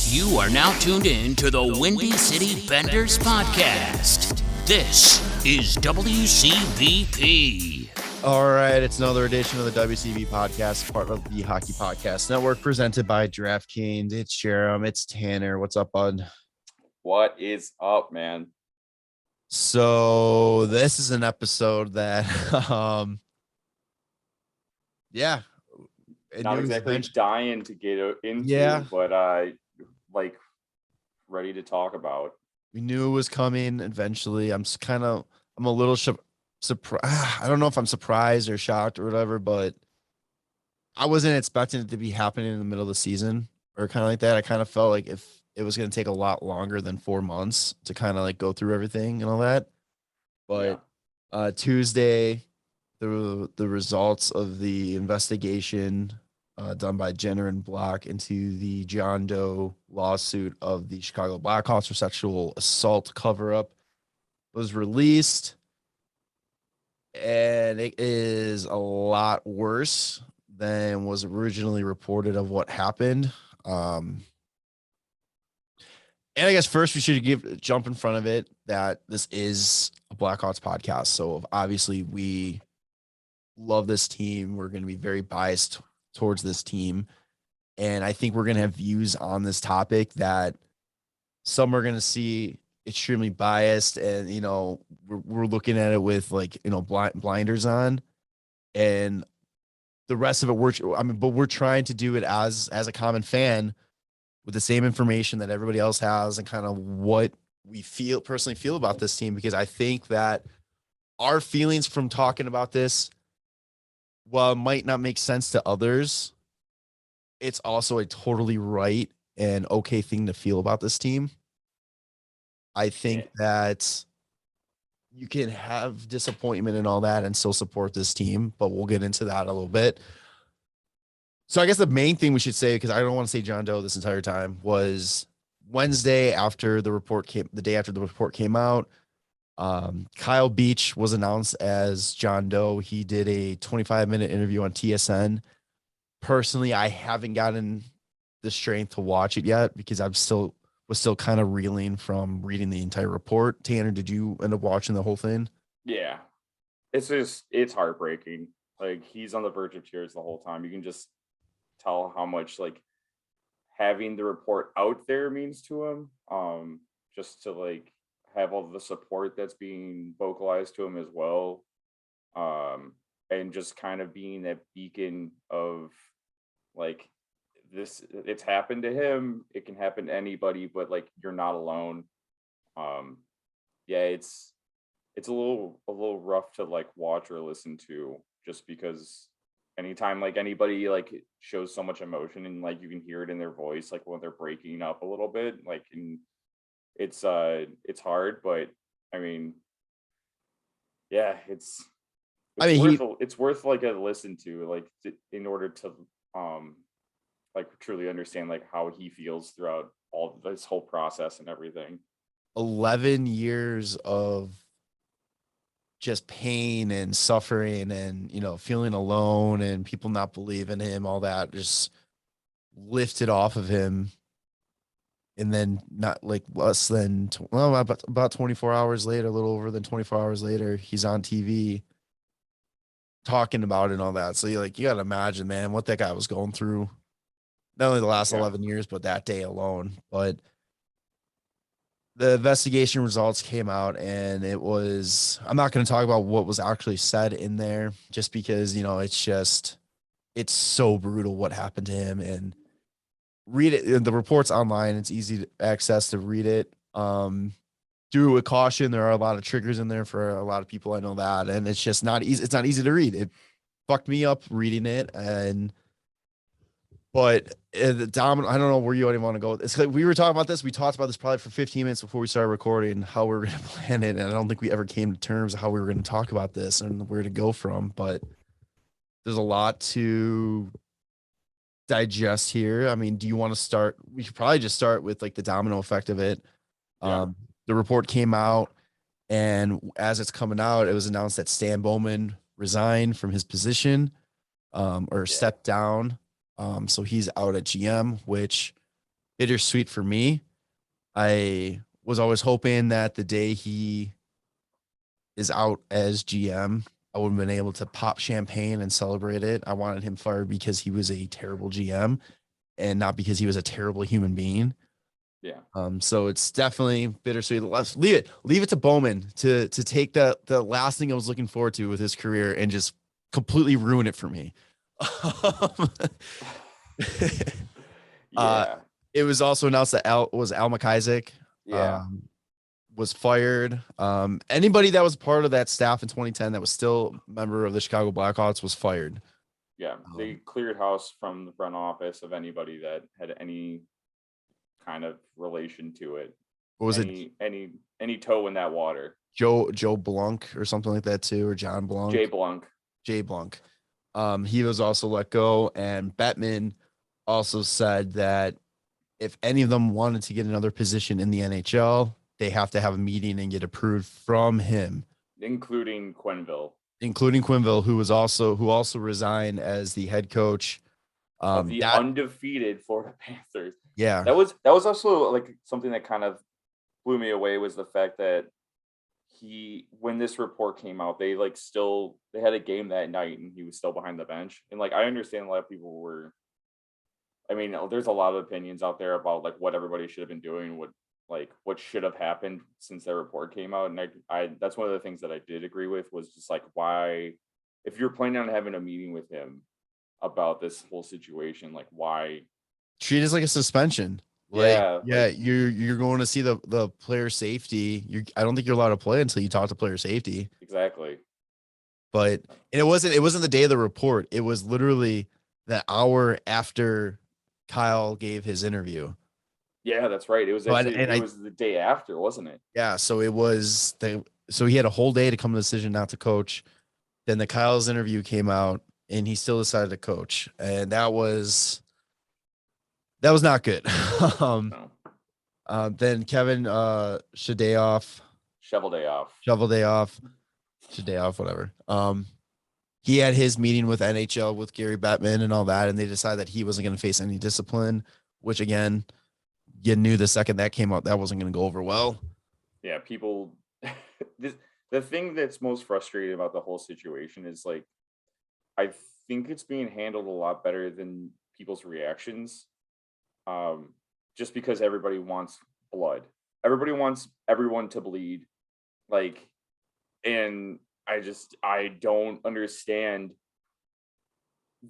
You are now tuned in to the Windy City Benders podcast. This is WCBP. All right, it's another edition of the WCB podcast, part of the Hockey Podcast Network, presented by DraftKings. It's Jerem, it's Tanner. What's up, bud? What is up, man? So this is an episode that, not exactly dying to get into, but ready to talk about. We knew it was coming eventually. I'm a little surprised. I don't know if I'm surprised or shocked or whatever, but I wasn't expecting it to be happening in the middle of the season or kind of like that. I kind of felt like if it was going to take a lot longer than 4 months to kind of like go through everything and all that. But Tuesday, the results of the investigation done by Jenner and Block into the John Doe lawsuit of the Chicago Blackhawks for sexual assault cover-up was released. And it is a lot worse than was originally reported of what happened. And I guess first we should jump in front of it that this is a Blackhawks podcast. So obviously we love this team. We're going to be very biased towards this team. And I think we're going to have views on this topic that some are going to see extremely biased and, we're looking at it with blinders on, and the rest of it, but we're trying to do it as a common fan with the same information that everybody else has and kind of what we personally feel about this team, because I think that our feelings from talking about this, while it might not make sense to others, it's also a totally right and okay thing to feel about this team. I think that you can have disappointment and all that and still support this team, but we'll get into that a little bit. So I guess the main thing we should say, because I don't want to say John Doe this entire time, was Wednesday after the day after the report came out, Kyle Beach was announced as John Doe. He did a 25-minute interview on TSN. Personally, I haven't gotten the strength to watch it yet because was still kind of reeling from reading the entire report. Tanner, did you end up watching the whole thing? Yeah. It's heartbreaking. Like, he's on the verge of tears the whole time. You can just tell how much having the report out there means to him. Just to have all the support that's being vocalized to him as well. And just kind of being that beacon of this, it's happened to him, it can happen to anybody, but you're not alone. It's a little rough to watch or listen to, just because anytime anybody shows so much emotion and you can hear it in their voice when they're breaking up a little bit, and it's hard, but I mean, it's worth a listen to in order to truly understand how he feels throughout all this whole process and everything. 11 years of just pain and suffering and feeling alone and people not believing him, all that just lifted off of him. And then not less than about 24 hours later, a little over than 24 hours later, he's on TV talking about it and all that. So you got to imagine, man, what that guy was going through, not only the last 11 years, but that day alone. But the investigation results came out, and I'm not going to talk about what was actually said in there, just because, it's so brutal what happened to him. And read it. The report's online. It's easy to access to read it. Do it with caution. There are a lot of triggers in there for a lot of people. I know that. And it's just not easy. It's not easy to read. It fucked me up reading it. But the domino, I don't know where you even want to go. It's we were talking about this. We talked about this probably for 15 minutes before we started recording, how we were going to plan it. And I don't think we ever came to terms of how we were going to talk about this and where to go from. But there's a lot to digest here. I mean, do you want to start? We should probably just start with the domino effect of it. The report came out, and as it's coming out, it was announced that Stan Bowman resigned from his position, stepped down. So he's out at GM, which bittersweet for me. I was always hoping that the day he is out as GM, I would have been able to pop champagne and celebrate it. I wanted him fired because he was a terrible GM and not because he was a terrible human being. Yeah. So it's definitely bittersweet. Let's leave it to Bowman to take the last thing I was looking forward to with his career and just completely ruin it for me. Yeah. It was also announced that Al McIsaac Yeah. was fired. Anybody that was part of that staff in 2010 that was still a member of the Chicago Blackhawks was fired. Yeah. They cleared house from the front office of anybody that had any kind of relation to it. What was it? Any toe in that water. Joe Blanc or something like that too, or John Blanc? Jay Blanc. He was also let go, and Bettman also said that if any of them wanted to get another position in the NHL, they have to have a meeting and get approved from him, including Quenneville, who also resigned as the head coach of the undefeated Florida Panthers. Yeah, that was also like something that kind of blew me away, was the fact that when this report came out, they had a game that night and he was still behind the bench. And like, I understand a lot of people were, I mean, there's a lot of opinions out there about like what everybody should have been doing, what should have happened since their report came out. And I that's one of the things that I did agree with, was just like, why, if you're planning on having a meeting with him about this whole situation, like, why treat it as like a suspension? You're going to see the player safety. I don't think you're allowed to play until you talk to player safety. Exactly. But it wasn't the day of the report. It was literally the hour after Kyle gave his interview. Yeah, that's right. It was the day after, wasn't it? Yeah, so so he had a whole day to come to the decision not to coach. Then the Kyle's interview came out and he still decided to coach. And that was not good. No. Then Kevin Shovel day off, whatever. He had his meeting with NHL with Gary Bettman and all that, and they decided that he wasn't going to face any discipline, which again, you knew the second that came out that wasn't going to go over well. Yeah, people. The thing that's most frustrating about the whole situation is, like, I think it's being handled a lot better than people's reactions. Just because everybody wants blood, everybody wants everyone to bleed, like, and I don't understand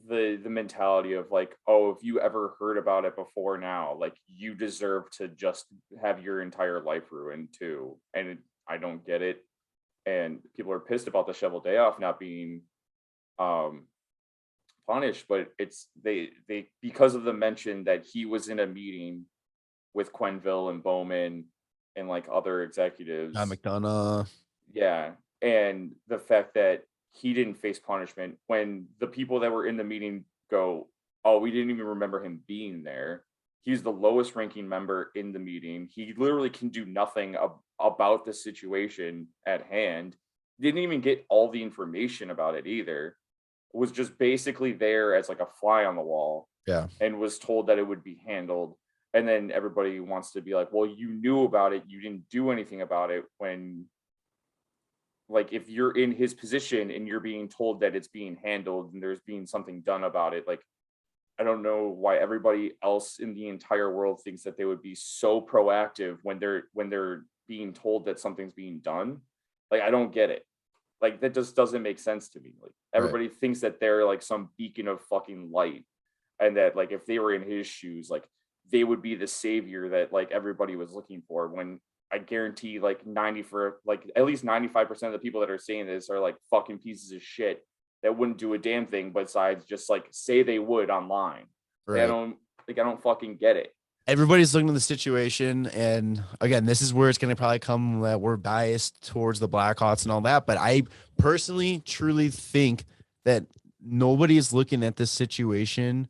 the mentality of like, oh, if you ever heard about it before now, like, you deserve to just have your entire life ruined too. And I don't get it. And people are pissed about the shovel day off not being punished, but it's they because of the mention that he was in a meeting with Quenneville and Bowman and like other executives, John McDonough. Yeah. And the fact that he didn't face punishment, when the people that were in the meeting go, oh, we didn't even remember him being there. He's the lowest ranking member in the meeting. He literally can do nothing about the situation at hand. Didn't even get all the information about it either. Was just basically there as like a fly on the wall. Yeah. And was told that it would be handled. And then everybody wants to be like, well, you knew about it. You didn't do anything about it. When, like, if you're in his position and you're being told that it's being handled and there's being something done about it, like, I don't know why everybody else in the entire world thinks that they would be so proactive when they're being told that something's being done. Like, I don't get it. Like, that just doesn't make sense to me. Like, everybody thinks that they're like some beacon of fucking light, and that like if they were in his shoes, like, they would be the savior that like everybody was looking for. When I guarantee like at least 95% of the people that are saying this are like fucking pieces of shit that wouldn't do a damn thing besides just like say they would online. Right. I don't fucking get it. Everybody's looking at the situation, and again, this is where it's going to probably come that we're biased towards the Blackhawks and all that. But I personally, truly think that nobody is looking at this situation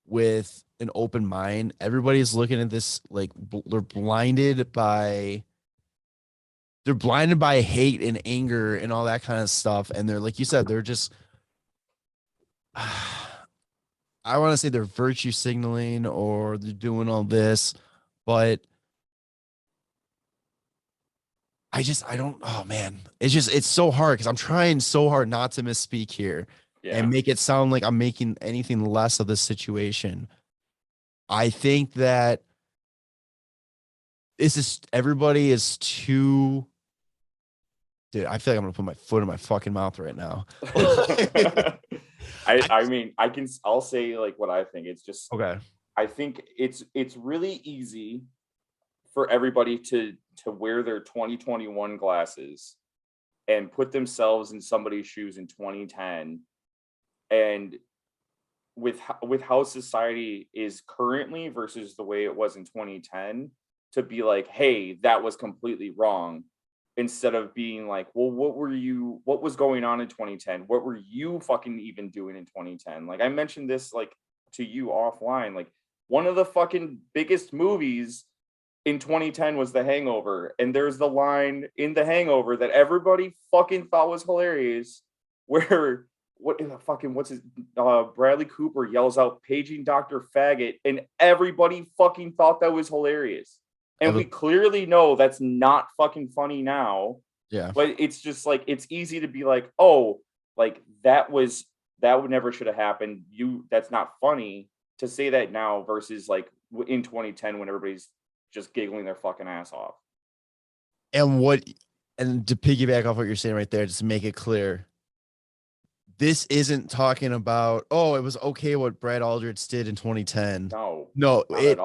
with an open mind. Everybody's looking at this like they're blinded by hate and anger and all that kind of stuff. And they're, like you said, they're just, I want to say they're virtue signaling or they're doing all this, but I don't, oh man, it's so hard because I'm trying so hard not to misspeak here Yeah. and make it sound like I'm making anything less of the situation. I think that everybody is too, dude, I feel like I'm gonna put my foot in my fucking mouth right now. I mean, I'll say like what I think. It's just, Okay. I think it's really easy for everybody to wear their 2021 glasses and put themselves in somebody's shoes in 2010, and with how society is currently versus the way it was in 2010, to be like, hey, that was completely wrong, instead of being like, well, what was going on in 2010? What were you fucking even doing in 2010? Like I mentioned this like to you offline, like one of the fucking biggest movies in 2010 was The Hangover, and there's the line in The Hangover that everybody fucking thought was hilarious, where what's his Bradley Cooper yells out paging Dr. Faggot, and everybody fucking thought that was hilarious. And we clearly know that's not fucking funny now. Yeah. But it's just like, it's easy to be like, oh, like that would never should have happened. That's not funny to say that now versus like in 2010 when everybody's just giggling their fucking ass off. And to piggyback off what you're saying right there, just to make it clear, this isn't talking about, oh, it was okay what Brad Aldrich did in 2010. No, it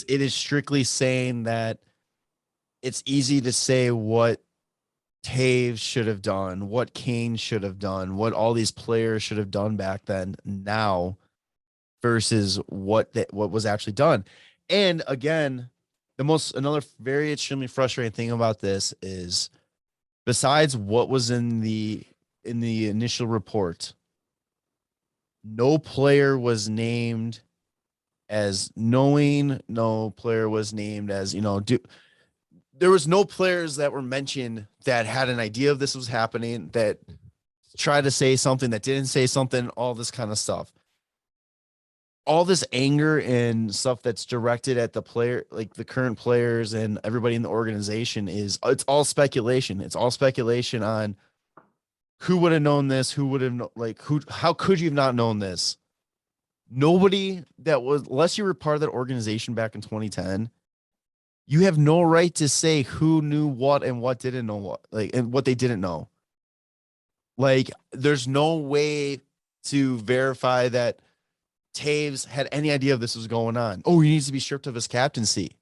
is strictly saying that it's easy to say what Toews should have done, what Kane should have done, what all these players should have done back then now versus what was actually done. And again, another very extremely frustrating thing about this is, besides what was in the initial report, no player was named as knowing, no player was named as, there was no players that were mentioned that had an idea of this was happening, that tried to say something, that didn't say something, all this kind of stuff. All this anger and stuff that's directed at the player, like the current players and everybody in the organization, it's all speculation. It's all speculation on who would have known this, who would have, how could you have not known this? Nobody that was, unless you were part of that organization back in 2010, you have no right to say who knew what and what didn't know what, and what they didn't know. Like, there's no way to verify that Toews had any idea of this was going on. Oh, he needs to be stripped of his captaincy.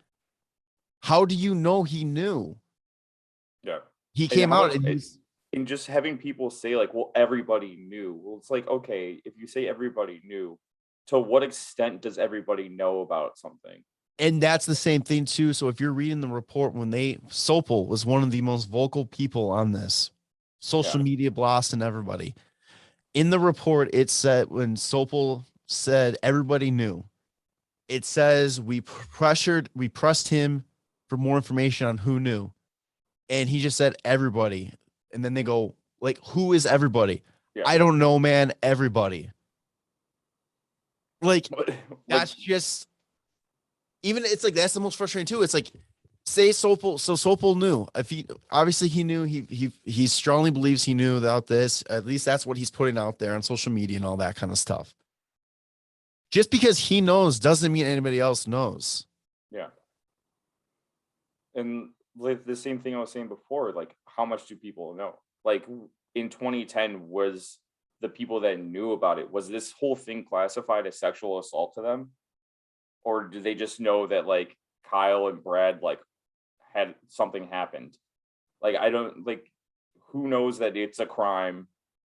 How do you know he knew? Yeah. He came out and just having people say like, well, everybody knew. Well, it's like, okay, if you say everybody knew, to what extent does everybody know about something? And that's the same thing too. So if you're reading the report, Sopel was one of the most vocal people on this, social media blasting everybody. In the report, it said, when Sopel said everybody knew, it says we pressed him for more information on who knew, and he just said everybody. And then they go, like, who is everybody? Yeah. I don't know, man. Everybody. Like, that's just, even, it's like, that's the most frustrating too. It's like, say Sopel knew. If he knew, he strongly believes he knew about this. At least that's what he's putting out there on social media and all that kind of stuff. Just because he knows doesn't mean anybody else knows. Yeah. And like the same thing I was saying before, like, how much do people know? Like in 2010, was the people that knew about it, was this whole thing classified as sexual assault to them? Or do they just know that like Kyle and Brad like had something happened? Like, I don't, like, who knows that it's a crime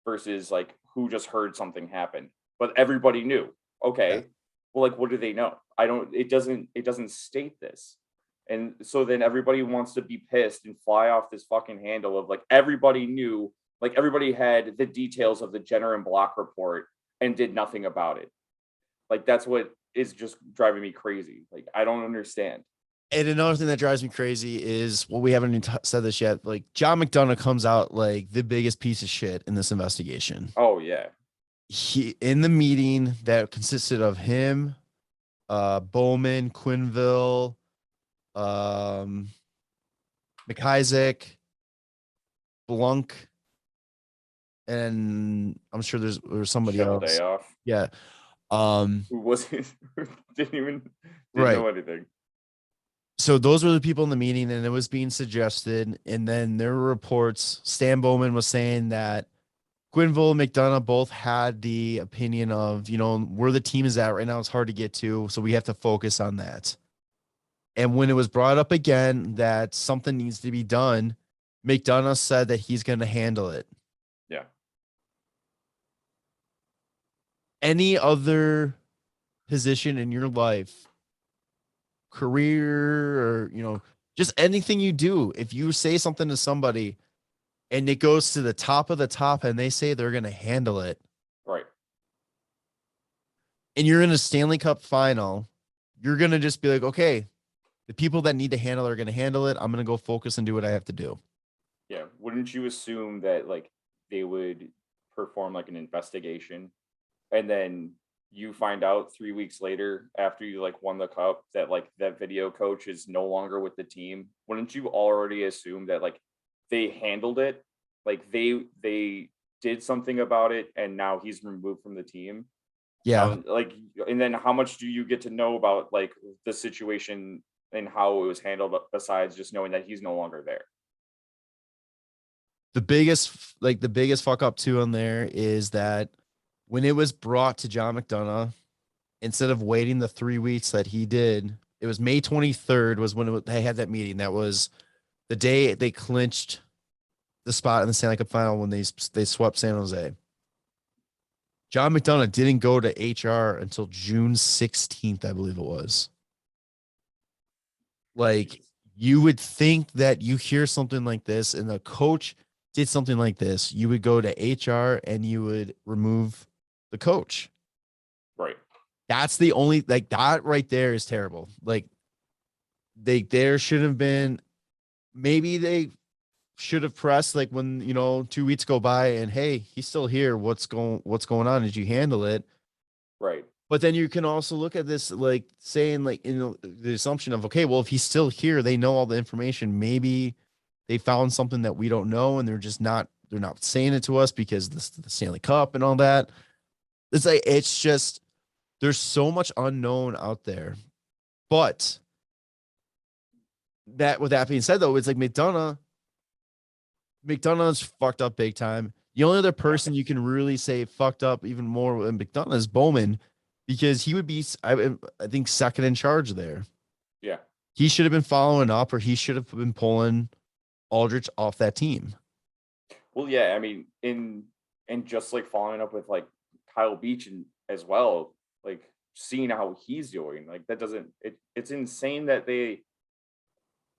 versus like who just heard something happen, but everybody knew. Okay. Yeah. Well, like, what do they know? It doesn't state this. And so then everybody wants to be pissed and fly off this fucking handle of like, everybody knew, like everybody had the details of the Jenner and Block report and did nothing about it. Like, that's what is just driving me crazy. Like, I don't understand. And another thing that drives me crazy is, well, we haven't even said this yet, like John McDonough comes out like the biggest piece of shit in this investigation. Oh yeah. he in the meeting that consisted of him, Bowman, Quinville, McIsaac, Blunk, and I'm sure there's somebody Shovel else. day off. Yeah. Who wasn't didn't Right. know anything. So those were the people in the meeting, and it was being suggested. And then there were reports. Stan Bowman was saying that Quinville and McDonough both had the opinion of, where the team is at right now, it's hard to get to. So we have to focus on that. And when it was brought up again that something needs to be done, McDonough said that he's going to handle it. Yeah. Any other position in your life, career, or, just anything you do, if you say something to somebody and it goes to the top of the top and they say they're going to handle it. Right. And you're in a Stanley Cup final, you're going to just be like, okay, the people that need to handle it are going to handle it. I'm going to go focus and do what I have to do. Yeah. Wouldn't you assume that like they would perform like an investigation and then you find out 3 weeks later after you like won the cup that like that video coach is no longer with the team? Wouldn't you already assume that like they handled it? Like they did something about it and now he's removed from the team. Yeah. Like, and then how much do you get to know about like the situation and how it was handled besides just knowing that he's no longer there? The biggest fuck up too on there is that when it was brought to John McDonough, instead of waiting the 3 weeks that he did, it was May 23rd was when they had that meeting. That was the day they clinched the spot in the Stanley Cup final when they swept San Jose. John McDonough didn't go to HR until June 16th, I believe it was. Like, you would think that you hear something like this and the coach did something like this, you would go to HR and you would remove the coach. Right. That's the only, like, that right there is terrible. Like, there should have been, maybe they should have pressed like when 2 weeks go by and hey, he's still here. What's going on? Did you handle it? Right. But then you can also look at this like saying like the assumption of, okay, well, if he's still here, they know all the information. Maybe they found something that we don't know and they're not saying it to us because the Stanley Cup and all that. It's just there's so much unknown out there. But with that being said though, it's like McDonough's fucked up big time. The only other person you can really say fucked up even more than McDonough is Bowman, because he would be, I think, second in charge there. Yeah. He should have been following up, or he should have been pulling Aldrich off that team. Well, yeah, I mean, and just like following up with like Kyle Beach and as well, like seeing how he's doing, like that doesn't it's insane that they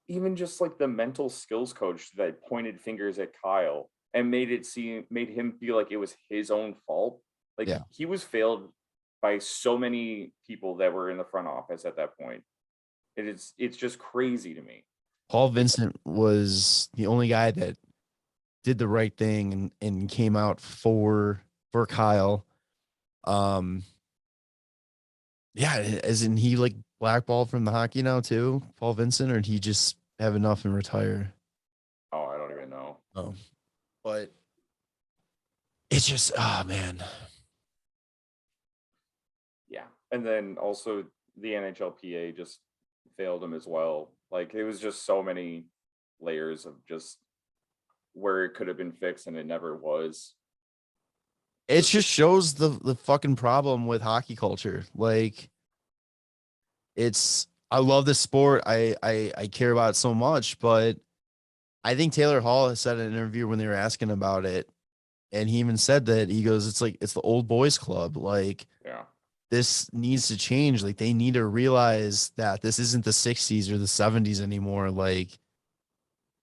even just like the mental skills coach that pointed fingers at Kyle and made him feel like it was his own fault. Like Yeah. he was failed by so many people that were in the front office at that point. It's just crazy to me. Paul Vincent was the only guy that did the right thing and came out for Kyle. Yeah, isn't he like blackballed from the hockey now too, Paul Vincent, or did he just have enough and retire? Oh, I don't even know. Oh, but it's just, oh man. Yeah. And then also the NHLPA just failed him as well. Like it was just so many layers of just where it could have been fixed and it never was. It just shows the fucking problem with hockey culture. Like, I love this sport. I care about it so much, but I think Taylor Hall has said in an interview when they were asking about it, and he even said that he goes, it's the old boys club. Like, Yeah. this needs to change. Like, they need to realize that this isn't the 60s or the 70s anymore. Like,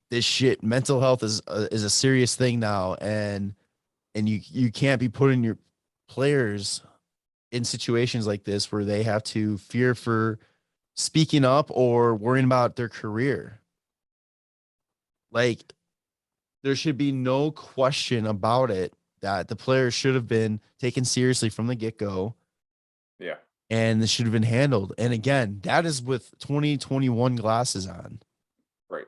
this shit, mental health is a serious thing now, and you can't be putting your players in situations like this where they have to fear for speaking up or worrying about their career. Like, there should be no question about it that the players should have been taken seriously from the get-go. Yeah. And this should have been handled. And again, that is with 2021 glasses on. Right.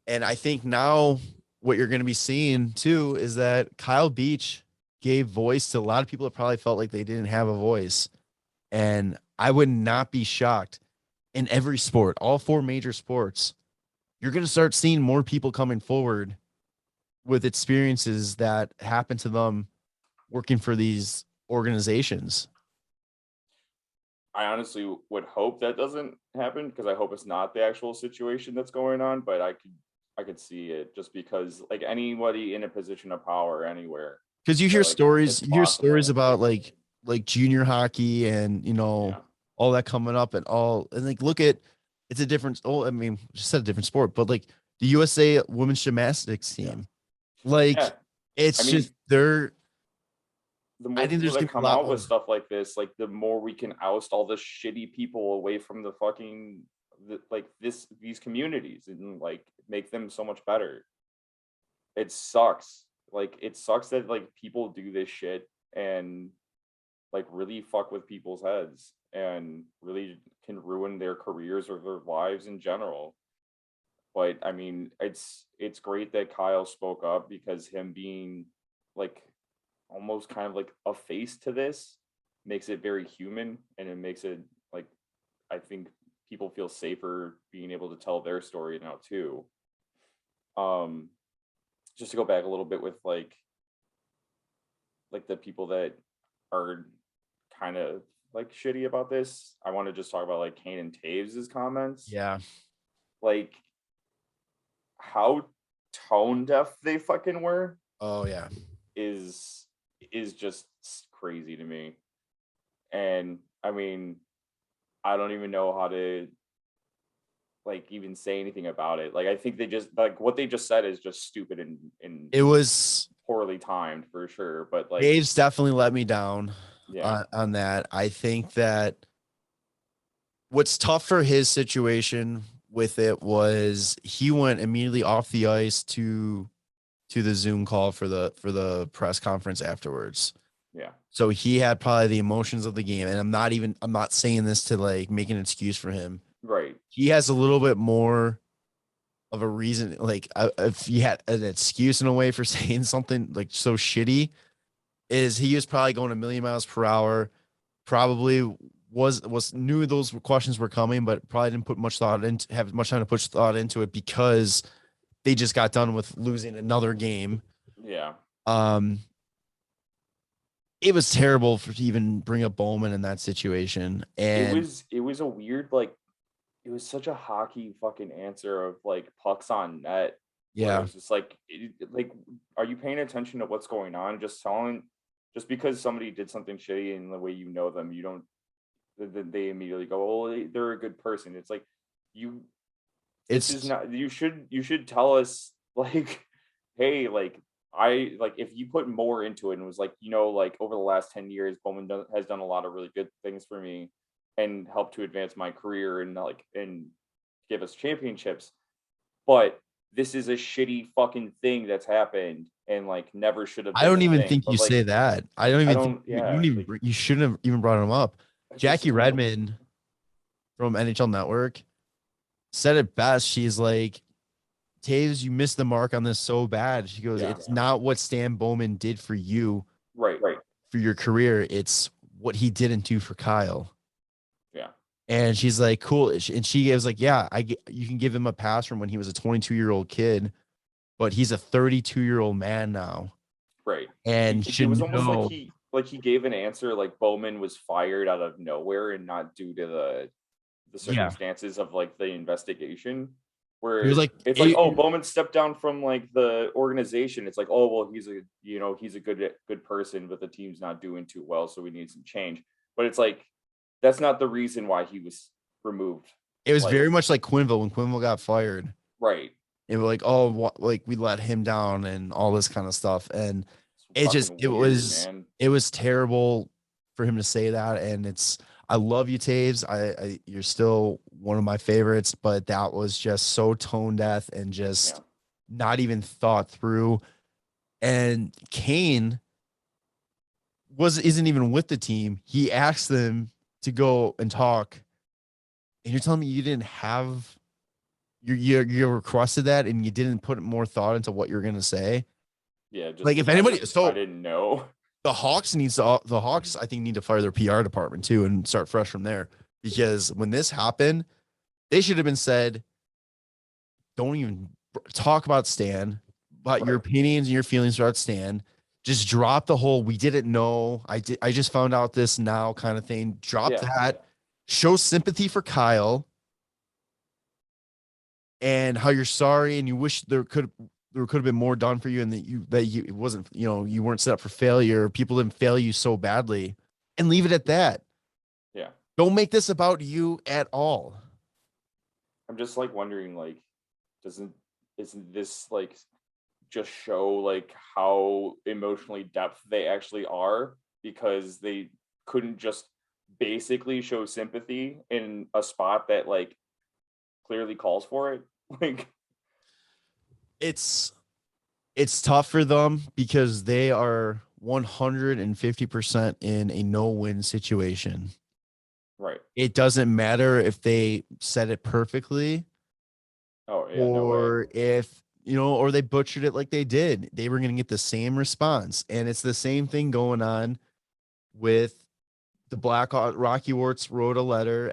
And I think now what you're going to be seeing too is that Kyle Beach gave voice to a lot of people that probably felt like they didn't have a voice. And I would not be shocked in every sport, all 4 major sports, you're going to start seeing more people coming forward with experiences that happen to them working for these organizations. I honestly would hope that doesn't happen, because I hope it's not the actual situation that's going on, but I could see it, just because like anybody in a position of power anywhere. Because you hear like, stories, it's you hear possible. stories about like junior hockey and Yeah. all that coming up and like look at it's a different I mean, just said a different sport, but like the USA women's gymnastics team. Like Yeah. it's I mean, just they're the I more think people there's that gonna be a come lot out more. with stuff like this, like the more we can oust all the shitty people away from the fucking these communities, and like make them so much better. It sucks. Like it sucks that like people do this shit and like really fuck with people's heads and really can ruin their careers or their lives in general. But I mean, it's great that Kyle spoke up, because him being like almost kind of like a face to this makes it very human, and it makes it like, I think people feel safer being able to tell their story now too. Um just to go back a little bit with like the people that are kind of like shitty about this, I want to just talk about like Kane and Toews' comments. Yeah. Like how tone deaf they fucking were Oh yeah. is just crazy to me. And I mean, I don't even know how to like even say anything about it. Like I think they just like what they just said is just stupid and It was poorly timed for sure. But like Dave's definitely let me down yeah, on that. I think that what's tough for his situation with it was he went immediately off the ice to the Zoom call for the press conference afterwards. yeah, So he had probably the emotions of the game. And I'm not saying this to like make an excuse for him. right, He has a little bit more of a reason. Like if he had an excuse in a way for saying something like so shitty, is he was probably going a million miles per hour, probably was knew those questions were coming, but probably didn't put much thought into have much time to put thought into it because they just got done with losing another game. yeah. Um, it was terrible to even bring up Bowman in that situation. And It was a weird like it was such a hockey fucking answer of like pucks on net. Where yeah, it's just like like are you paying attention to what's going on? Just because somebody did something shitty in the way you know them, you don't they immediately go, oh, they're a good person. It's like you this is it's not you should tell us like hey like I like if you put more into it and was like like over the last 10 years Bowman has done a lot of really good things for me and helped to advance my career and like and give us championships, but this is a shitty fucking thing that's happened and like never should have I been don't a even thing. think you But like say that. I don't I even think don't yeah like you shouldn't have even brought him up. I just Jackie Redmond from NHL Network said it best. She's like, Taves, you missed the mark on this so bad. She goes, yeah it's not what Stan Bowman did for you right for your career. It's what he didn't do for Kyle. yeah And she's like, cool. And she gives like, yeah, you can give him a pass from when he was a 22-year-old kid, but he's a 32-year-old man now. right. And It should was almost know. like he gave an answer like Bowman was fired out of nowhere and not due to the Yeah. circumstances of like the investigation. He was Where like, it's like, oh, Bowman stepped down from like the organization. It's like, oh well, he's a he's a good person, but the team's not doing too well, so we need some change. But it's like that's not the reason why he was removed. it was Like very much like Quinville when Quinville got fired. right, It was like, oh, like we let him down and all this kind of stuff. And it's fucking weird, man. it was terrible for him to say that. And I love you, Taves. You're still one of my favorites, but that was just so tone deaf and just Yeah. not even thought through. And Kane isn't even with the team. He asked them to go and talk. And you're telling me you didn't have you requested that and you didn't put more thought into what you're gonna say? Yeah, just Like if anybody, I so didn't know. the Hawks I think need to fire their PR department too and start fresh from there. Because when this happened, they should have been said, don't even talk about Stan, but your Right. opinions and your feelings about Stan. Just drop the whole "we didn't know. I just found out this now" kind of thing. Drop Yeah. that. Show sympathy for Kyle and how you're sorry and you wish there could have been more done for you and that you it wasn't, you weren't set up for failure. People didn't fail you so badly, and leave it at that. Yeah. Don't make this about you at all. I'm just like wondering, like, doesn't isn't this like just show like how emotionally depth they actually are, because they couldn't just basically show sympathy in a spot that like clearly calls for it. Like, It's it's tough for them because they are 150% in a no-win situation. right. It doesn't matter if they said it perfectly Oh yeah, no way. or if, or they butchered it like they did. They were going to get the same response. And it's the same thing going on with the Blackhawks. Rocky Warts wrote a letter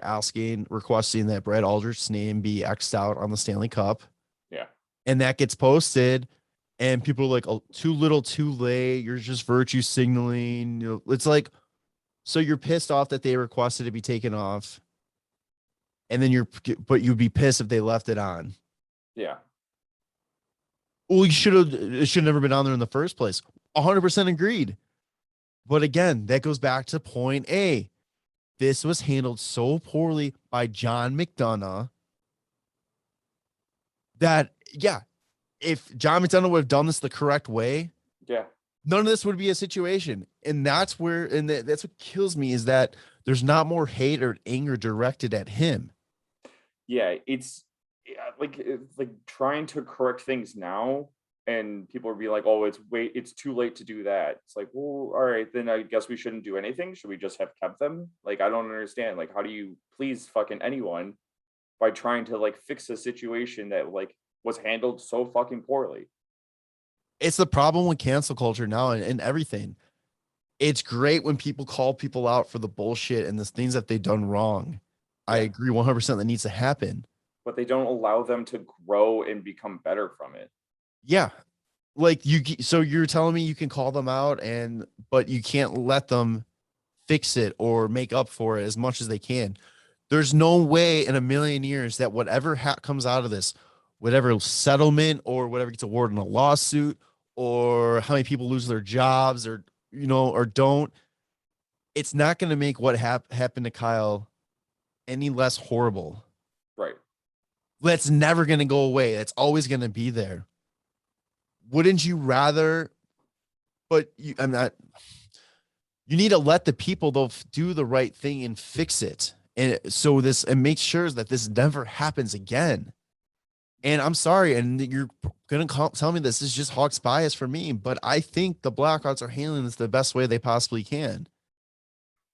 requesting that Brad Aldrich's name be X'd out on the Stanley Cup. Yeah. And that gets posted. And people are like, oh, too little, too late. You're just virtue signaling. It's like, so you're pissed off that they requested to be taken off. And then but you'd be pissed if they left it on. Yeah. Well, it should have never been on there in the first place. 100% agreed. But again, that goes back to point A. This was handled so poorly by John McDonough that, yeah, if John McDonough would have done this the correct way, Yeah. none of this would be a situation. And that's that's what kills me is that there's not more hate or anger directed at him. Yeah, it's like trying to correct things now, and people will be like, "Oh, it's too late to do that." It's like, well, all right, then I guess we shouldn't do anything. Should we just have kept them? Like, I don't understand. Like, how do you please fucking anyone by trying to like fix a situation that like was handled so fucking poorly? It's the problem with cancel culture now and everything. It's great when people call people out for the bullshit and the things that they've done wrong. I Yeah, agree 100% that needs to happen. but they don't allow them to grow and become better from it. Yeah. Like so you're telling me you can call them out but you can't let them fix it or make up for it as much as they can. There's no way in a million years that whatever comes out of this, whatever settlement or whatever gets awarded in a lawsuit, or how many people lose their jobs or don't, it's not going to make what happened to Kyle any less horrible. Right. That's never going to go away. That's always going to be there. Wouldn't you rather? But I'm not. You need to let the people though do the right thing and fix it, and make sure that this never happens again. And I'm sorry, and you're gonna tell me this is just Hawks bias for me, but I think the Blackhawks are handling this the best way they possibly can.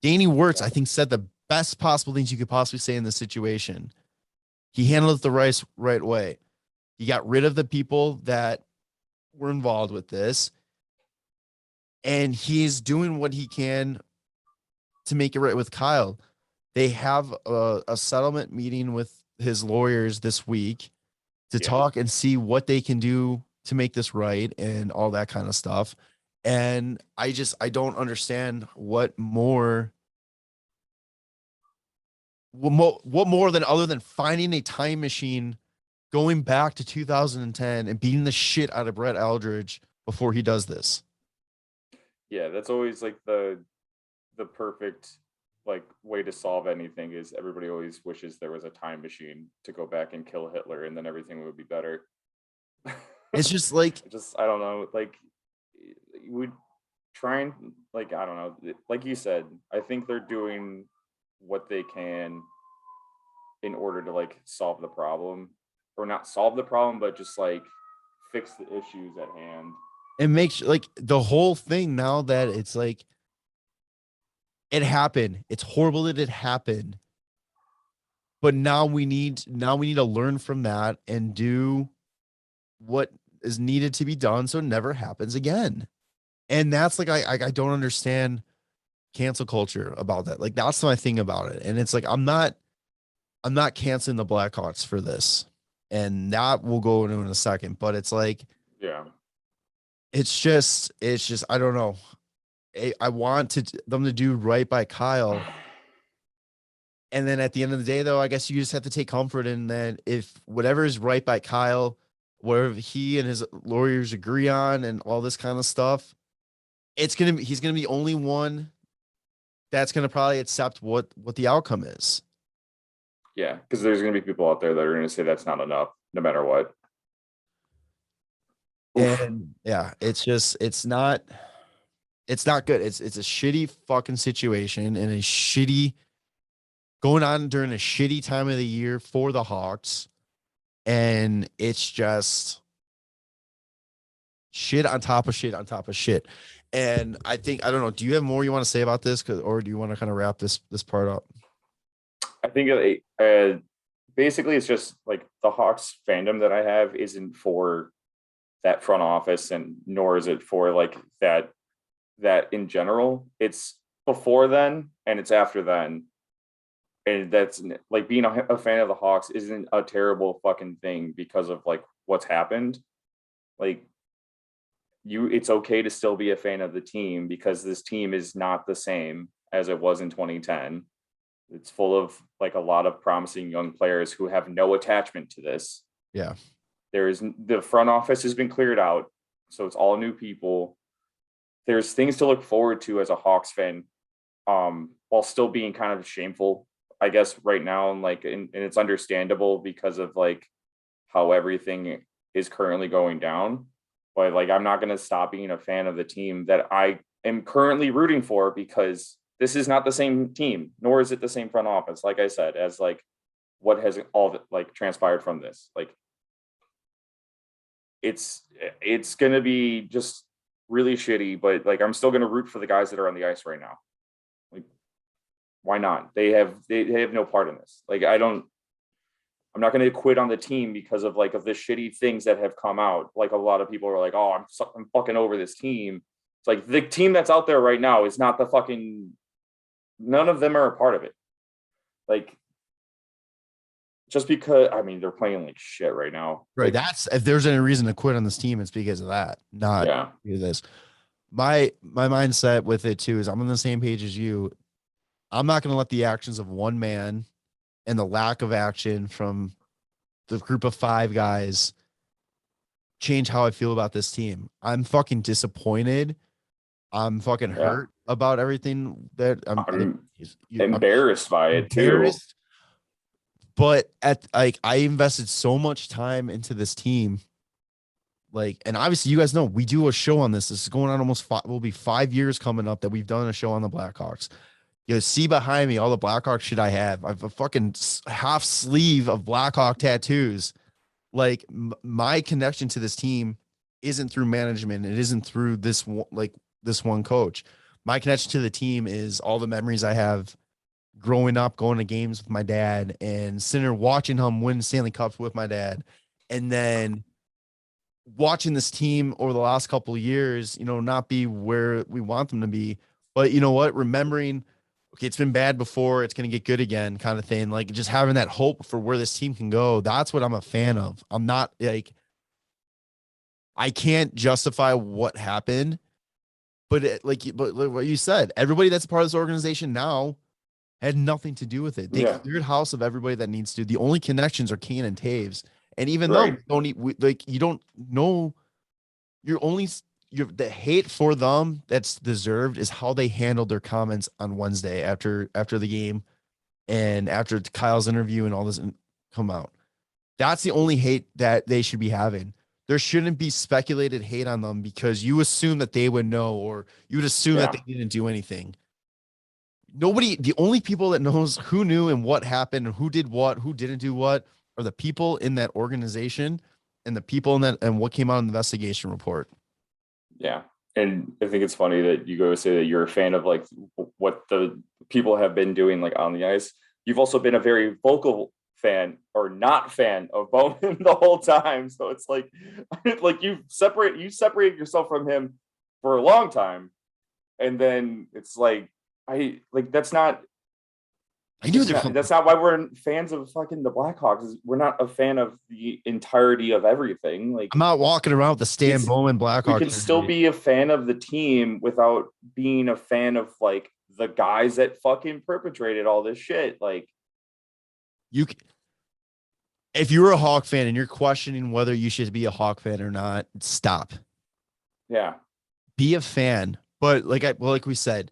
Danny Wirtz, Yeah. I think, said the best possible things you could possibly say in this situation. He handled it the right way. He got rid of the people that were involved with this, and he's doing what he can to make it right with Kyle. They have a settlement meeting with his lawyers this week to Yeah. talk and see what they can do to make this right and all that kind of stuff. And I don't understand what more than other than finding a time machine, going back to 2010 and beating the shit out of Brett Eldridge before he does this. Yeah, that's always like the perfect like way to solve anything, is everybody always wishes there was a time machine to go back and kill Hitler and then everything would be better. It's just like, I don't know, like we try and like, I don't know, like you said, I think they're doing what they can in order to like solve the problem, or not solve the problem, but just like fix the issues at hand. It makes like the whole thing now that it's like it happened. It's horrible that it happened. But now we need to learn from that and do what is needed to be done so it never happens again. And that's like I don't understand cancel culture about that. Like that's my thing about it. And it's like I'm not canceling the Blackhawks for this. And that we'll go into in a second. But it's like Yeah. it's just I don't know. I want them to do right by Kyle. And then at the end of the day, though, I guess you just have to take comfort in that if whatever is right by Kyle, whatever he and his lawyers agree on and all this kind of stuff, he's gonna be the only one that's gonna probably accept what the outcome is. Yeah, because there's going to be people out there that are going to say that's not enough, no matter what. Oof. And yeah, it's not good. It's a shitty fucking situation and a shitty going on during a shitty time of the year for the Hawks. And it's just shit on top of shit on top of shit. And I think, I don't know, do you have more you want to say about this? Or do you want to kind of wrap this part up? I think basically it's just like the Hawks fandom that I have isn't for that front office, and nor is it for like that in general. It's before then and it's after then. And that's like being a fan of the Hawks isn't a terrible fucking thing because of like what's happened. Like it's okay to still be a fan of the team because this team is not the same as it was in 2010. It's full of like a lot of promising young players who have no attachment to this. Yeah. The front office has been cleared out. So it's all new people. There's things to look forward to as a Hawks fan, while still being kind of shameful, I guess, right now. And it's understandable because of like how everything is currently going down. But like, I'm not going to stop being a fan of the team that I am currently rooting for, because this is not the same team, nor is it the same front office, like I said, as like what has all like transpired from this. Like it's going to be just really shitty, but like I'm still going to root for the guys that are on the ice right now. Like, why not? They have no part in this. Like I'm not going to quit on the team because of like of the shitty things that have come out. Like a lot of people are like, oh, I'm fucking over this team. It's like the team that's out there right now is not the fucking. None of them are a part of it. Like, just because, I mean, they're playing like shit right now. Right. Like, That's if there's any reason to quit on this team, it's because of that, not because of this. My mindset with it too is I'm on the same page as you. I'm not going to let the actions of one man and the lack of action from the group of 5 guys change how I feel about this team. I'm fucking disappointed. I'm fucking hurt about everything that I'm embarrassed by it too. But I invested so much time into this team. Like, and obviously you guys know we do a show on this. This is going on almost will be 5 years coming up that we've done a show on the Blackhawks. You see behind me all the Blackhawk shit I have. I have a fucking half sleeve of Blackhawk tattoos. Like my connection to this team isn't through management. It isn't through this one coach. My connection to the team is all the memories I have growing up, going to games with my dad and sitting there watching him win Stanley Cups with my dad. And then watching this team over the last couple of years, not be where we want them to be. But you know what? Remembering, okay, it's been bad before, it's going to get good again kind of thing. Like just having that hope for where this team can go. That's what I'm a fan of. I'm not like, I can't justify what happened, but but what you said, everybody that's a part of this organization now had nothing to do with it. They cleared house of everybody that needs to. The only connections are Kane and Toews. And even though you don't know, the hate for them that's deserved is how they handled their comments on Wednesday after the game and after Kyle's interview and all this come out. That's the only hate that they should be having. There shouldn't be speculated hate on them because you assume that they would know, or you would assume that they didn't do anything. The only people that knows who knew and what happened and who did what, who didn't do what, are the people in that organization and the people in that and what came out in the investigation report. Yeah. And I think it's funny that you go say that you're a fan of like what the people have been doing like on the ice. You've also been a very vocal fan or not fan of Bowman the whole time. So it's like like you separated yourself from him for a long time. And then it's like that's not I knew they're that's not why we're fans of fucking the Blackhawks. We're not a fan of the entirety of everything. Like I'm not walking around with the Stan Bowman Blackhawks. we can still be a fan of the team without being a fan of like the guys that fucking perpetrated all this shit. Like if you're a Hawk fan and you're questioning whether you should be a Hawk fan or not, stop. Yeah. Be a fan. But like we said,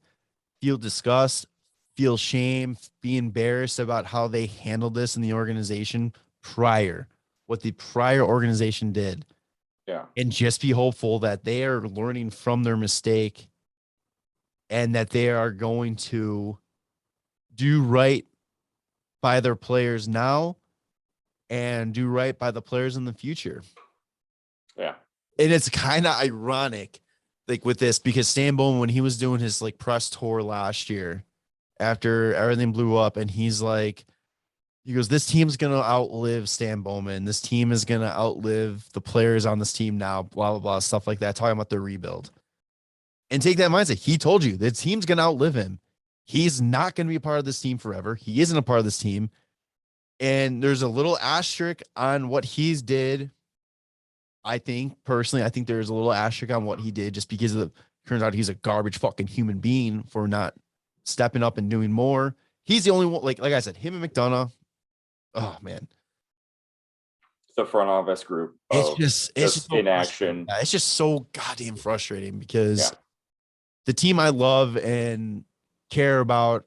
feel disgust, feel shame, be embarrassed about how they handled this in the organization what the prior organization did. Yeah. And just be hopeful that they are learning from their mistake and that they are going to do right by their players now and do right by the players in the future. Yeah. And it's kind of ironic, like with this, because Stan Bowman, when he was doing his like press tour last year, after everything blew up, and he goes, this team's going to outlive Stan Bowman. This team is going to outlive the players on this team now, blah, blah, blah, stuff like that, talking about the rebuild. And take that mindset. He told you the team's going to outlive him. He's not going to be a part of this team forever. He isn't a part of this team. And there's a little asterisk on what he's did. I think there's a little asterisk on what he did just because turns out he's a garbage fucking human being for not stepping up and doing more. He's the only one, like I said, him and McDonough. Oh man. The front office group. It's just so inaction. Yeah, it's just so goddamn frustrating because the team I love and care about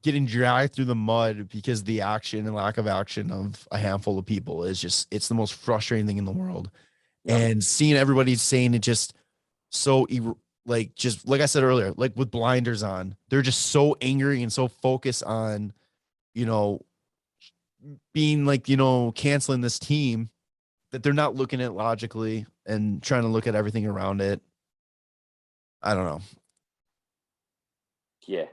getting dragged through the mud because the action and lack of action of a handful of people it's the most frustrating thing in the world. Yeah. And seeing everybody saying it just so just like I said earlier, like with blinders on, they're just so angry and so focused on, being like, canceling this team that they're not looking at logically and trying to look at everything around it. I don't know. Yeah.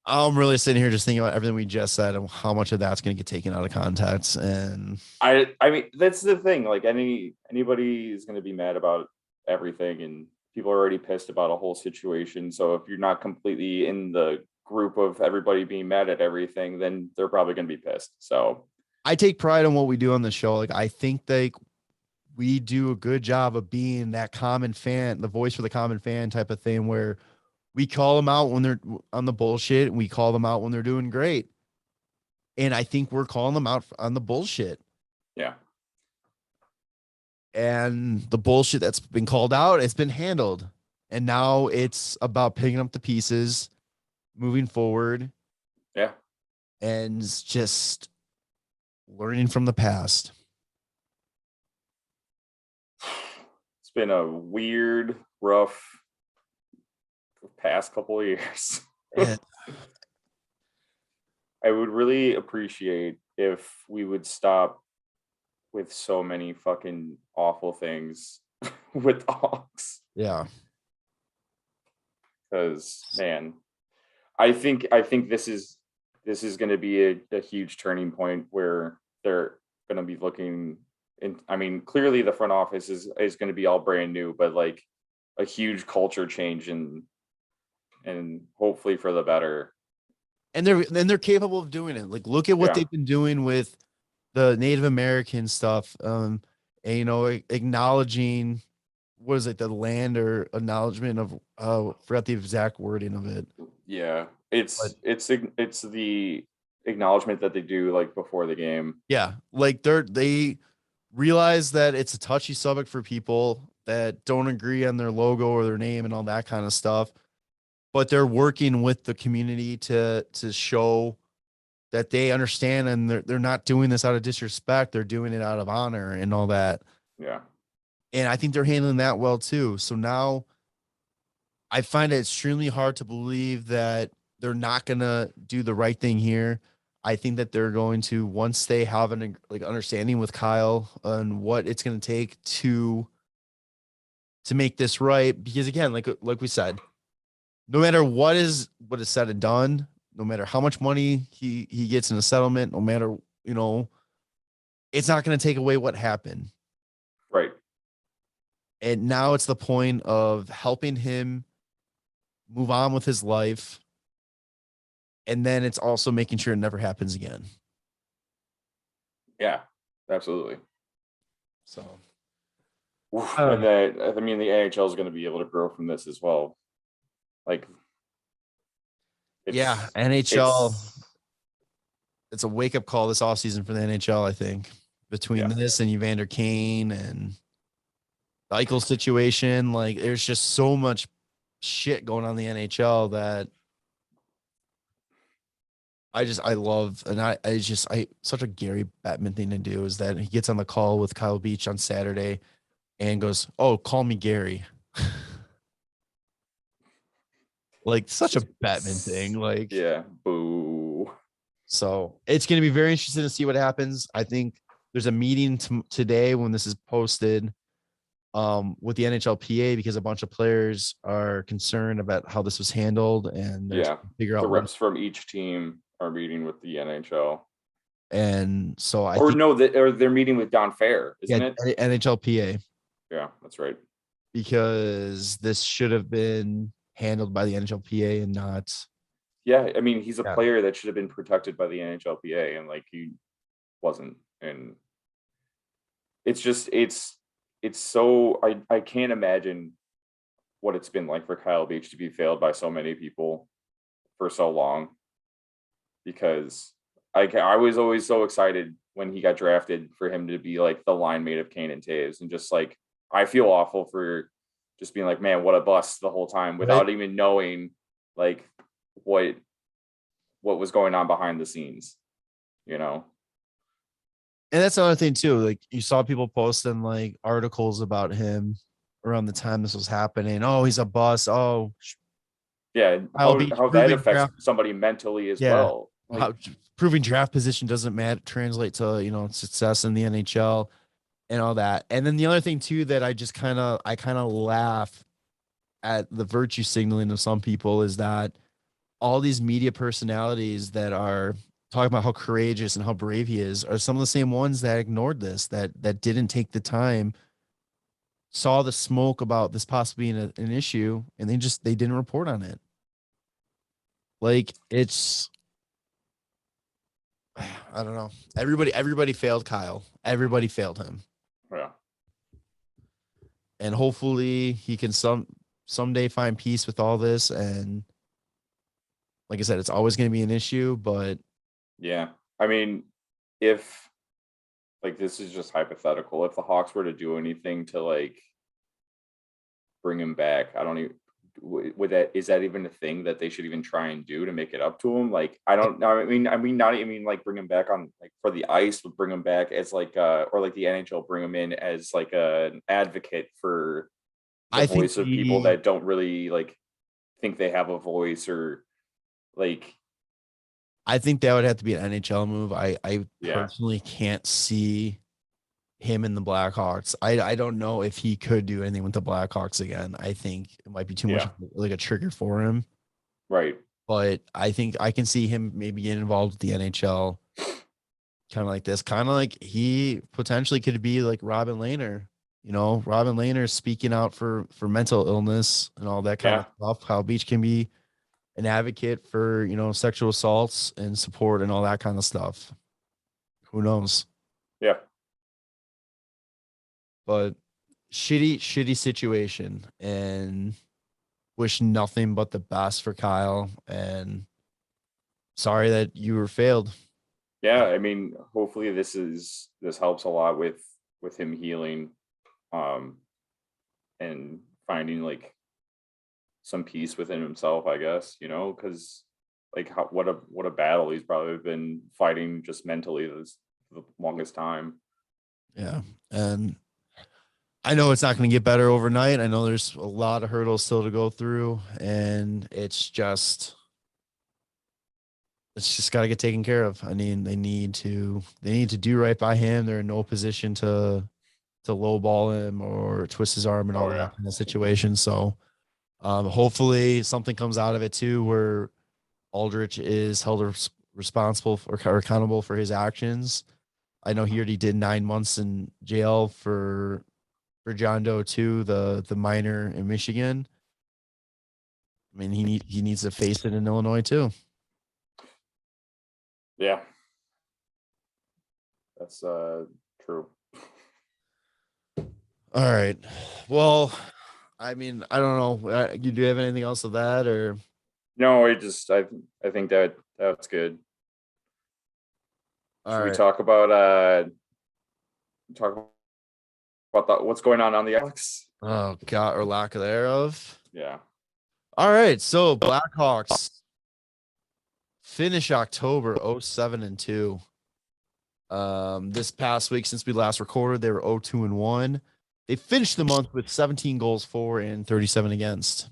I'm really sitting here just thinking about everything we just said and how much of that's going to get taken out of context. And I mean, that's the thing. Like anybody is going to be mad about everything, and people are already pissed about a whole situation. So if you're not completely in the group of everybody being mad at everything, then they're probably going to be pissed. So I take pride in what we do on the show. Like, I think that we do a good job of being that common fan, the voice for the common fan type of thing, where we call them out when they're on the bullshit and we call them out when they're doing great. And I think we're calling them out on the bullshit. Yeah. And the bullshit that's been called out, it's been handled. And now it's about picking up the pieces, moving forward. Yeah. And just learning from the past. It's been a weird, rough past couple of years. I would really appreciate if we would stop with so many fucking awful things with the Hawks. Yeah. Because man, I think this is going to be a huge turning point where they're going to be looking. And I mean, clearly the front office is going to be all brand new, but like a huge culture change and hopefully for the better. And they're capable of doing it. Like, look at what they've been doing with the Native American stuff. And acknowledging, what is it, the land or acknowledgement of forgot the exact wording of it. Yeah, it's the acknowledgement that they do like before the game. Yeah, like they realize that it's a touchy subject for people that don't agree on their logo or their name and all that kind of stuff. But they're working with the community to show that they understand, and they're not doing this out of disrespect. They're doing it out of honor and all that. Yeah. And I think they're handling that well too. So now I find it extremely hard to believe that they're not going to do the right thing here. I think that they're going to, once they have an understanding with Kyle on what it's going to take to to make this right. Because again, like we said, no matter what is said and done, no matter how much money he gets in a settlement, no matter, it's not going to take away what happened. Right. And now it's the point of helping him move on with his life. And then it's also making sure it never happens again. Yeah, absolutely. So, and then, I mean, the NHL is going to be able to grow from this as well. Like, NHL. It's a wake up call this offseason for the NHL, I think, between this and Evander Kane and the Eichel situation. Like, there's just so much shit going on in the NHL that I love. And such a Gary Bettman thing to do is that he gets on the call with Kyle Beach on Saturday and goes, "Oh, call me Gary." Like, such a Bettman thing. Like, yeah, boo. So it's going to be very interesting to see what happens. I think there's a meeting today when this is posted with the NHLPA because a bunch of players are concerned about how this was handled, and figure out the reps from each team are meeting with the NHL. And so they're meeting with Don Fair, isn't it? NHLPA. Yeah, that's right. Because this should have been handled by the NHLPA and not. Yeah, I mean, he's a player that should have been protected by the NHLPA, and like he wasn't. And it's just it's so I can't imagine what it's been like for Kyle Beach to be failed by so many people for so long. Because I was always so excited when he got drafted for him to be like the line mate of Kane and Toews, and just like I feel awful for just being like, man, what a bust the whole time without even knowing like what was going on behind the scenes, And that's another thing too. Like, you saw people posting like articles about him around the time this was happening. Oh, he's a bust. Oh, yeah. How that affects somebody mentally as well. Like, how proving draft position doesn't translate to, success in the NHL and all that. And then the other thing too, that I kind of laugh at the virtue signaling of some people is that all these media personalities that are talking about how courageous and how brave he is are some of the same ones that ignored this, that didn't take the time, saw the smoke about this possibly being an issue, and they didn't report on it. Like, it's, I don't know. Everybody failed Kyle. Everybody failed him. Yeah. And hopefully he can someday find peace with all this. And like I said, it's always going to be an issue, but yeah, I mean, if like, this is just hypothetical, if the Hawks were to do anything to like bring him back, I don't even, is that even a thing that they should even try and do to make it up to him? Like, I don't know. I mean, not even like bring him back on like for the ice, but bring him back as like, or like the NHL bring him in as like an advocate for the voice of people that don't really like think they have a voice, or like, I think that would have to be an NHL move. I personally can't see him in the Blackhawks. I don't know if he could do anything with the Blackhawks again. I think it might be too much like a trigger for him. Right. But I think I can see him maybe getting involved with the NHL kind of like this. Kind of like he potentially could be like Robin Lehner. Robin Lehner speaking out for mental illness and all that kind of stuff. Kyle Beach can be an advocate for, sexual assaults and support and all that kind of stuff. Who knows? Yeah. But shitty situation, and wish nothing but the best for Kyle, and sorry that you were failed. Yeah. I mean, hopefully this helps a lot with him healing, and finding like some peace within himself, I guess, because like what a battle he's probably been fighting just mentally the longest time. Yeah. And I know it's not going to get better overnight. I know there's a lot of hurdles still to go through, and it's just got to get taken care of. I mean, they need to do right by him. They're in no position to to lowball him or twist his arm and all Oh, yeah. that kind of situation. So hopefully something comes out of it too, where Aldrich is held responsible or accountable for his actions. I know he already did 9 months in jail for John Doe too, the minor in Michigan. I mean, he needs to face it in Illinois too. Yeah. That's true. All right. Well, I mean, I don't know. You do have anything else of that, or No, I think that's good. all Should we right? talk about what's going on the Alex? Oh God, or lack thereof. Yeah. All right. So Blackhawks finish October 07-2. This past week, since we last recorded, they were 0-2-1. They finished the month with 17 goals for and 37 against.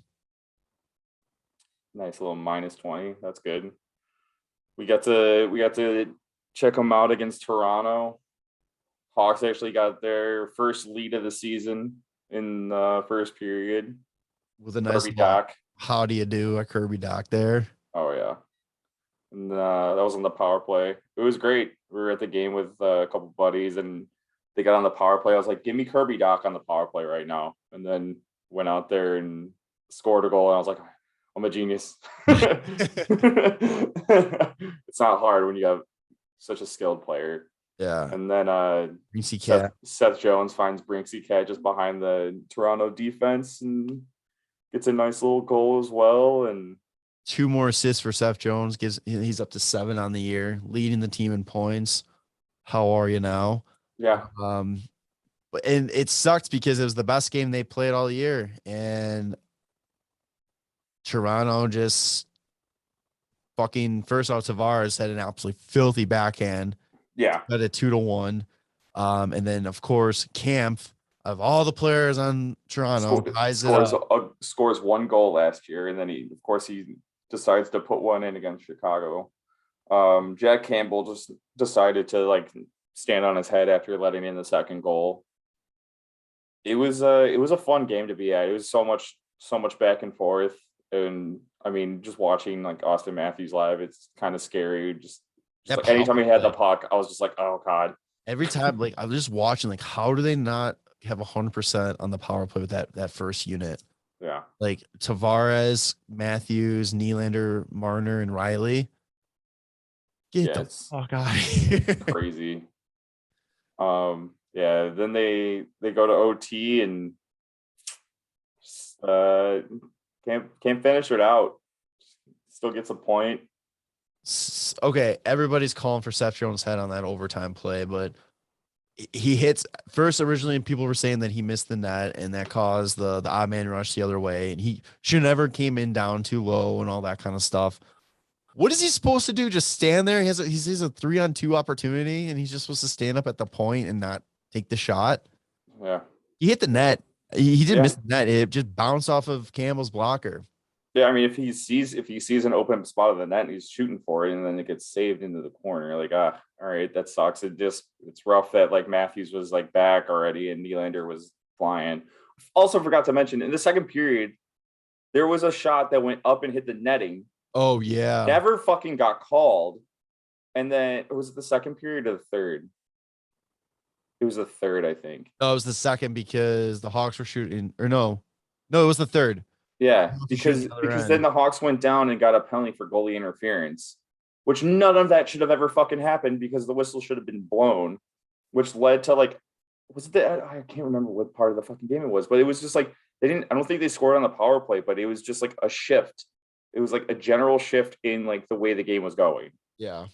Nice little -20. That's good. We got to check them out against Toronto. Hawks actually got their first lead of the season in the first period. With a nice Kirby Doc. How do you do a Kirby Doc there? Oh yeah. And that was on the power play. It was great. We were at the game with a couple buddies, and they got on the power play. I was like, "Give me Kirby Doc on the power play right now!" And then went out there and scored a goal. And I was like, "I'm a genius." It's not hard when you have such a skilled player. Yeah. And then Brinksy Cat. Seth Jones finds Brinksy Cat just behind the Toronto defense and gets a nice little goal as well. And 2 more assists for Seth Jones. He's up to 7 on the year, leading the team in points. How are you now? yeah, And it sucked because it was the best game they played all year, and Toronto just fucking first out. Tavares had an absolutely filthy backhand. yeah. At a 2-1. And then of course Camp, of all the players on Toronto, Scores 1 goal last year, and then he decides to put one in against Chicago. Jack Campbell just decided to stand on his head after letting in the second goal. It was a fun game to be at. It was so much back and forth, and I mean, just watching Austin Matthews live, it's kind of scary. Just anytime he had the puck, I was just like, oh God. Every time, I was just watching, how do they not have 100% on the power play with that first unit? Yeah. Tavares, Matthews, Nylander, Marner, and Riley. Get the fuck out of here. Crazy. Yeah, then they go to OT and can't finish it out. Still gets a point. Okay, everybody's calling for Seth Jones' head on that overtime play, but he hits first originally, and people were saying that he missed the net, and that caused the odd man rush the other way, and he should never came in down too low and all that kind of stuff. What is he supposed to do? Just stand there? He has a 3-on-2 opportunity, and he's just supposed to stand up at the point and not take the shot. Yeah, he hit the net. He didn't miss the net. It just bounced off of Campbell's blocker. Yeah, I mean, if he sees an open spot of the net and he's shooting for it, and then it gets saved into the corner, all right, that sucks. It's rough that Matthews was back already and Nylander was flying. Also forgot to mention, in the second period, there was a shot that went up and hit the netting. Oh yeah, never fucking got called. And then was it the second period or the third? It was the third, I think. No, it was the second because the Hawks were shooting, or no, it was the third. Yeah, because then the Hawks went down and got a penalty for goalie interference, which none of that should have ever fucking happened because the whistle should have been blown, which led to I can't remember what part of the fucking game it was, but it was just I don't think they scored on the power play, but it was just a shift. It was a general shift in the way the game was going. Yeah.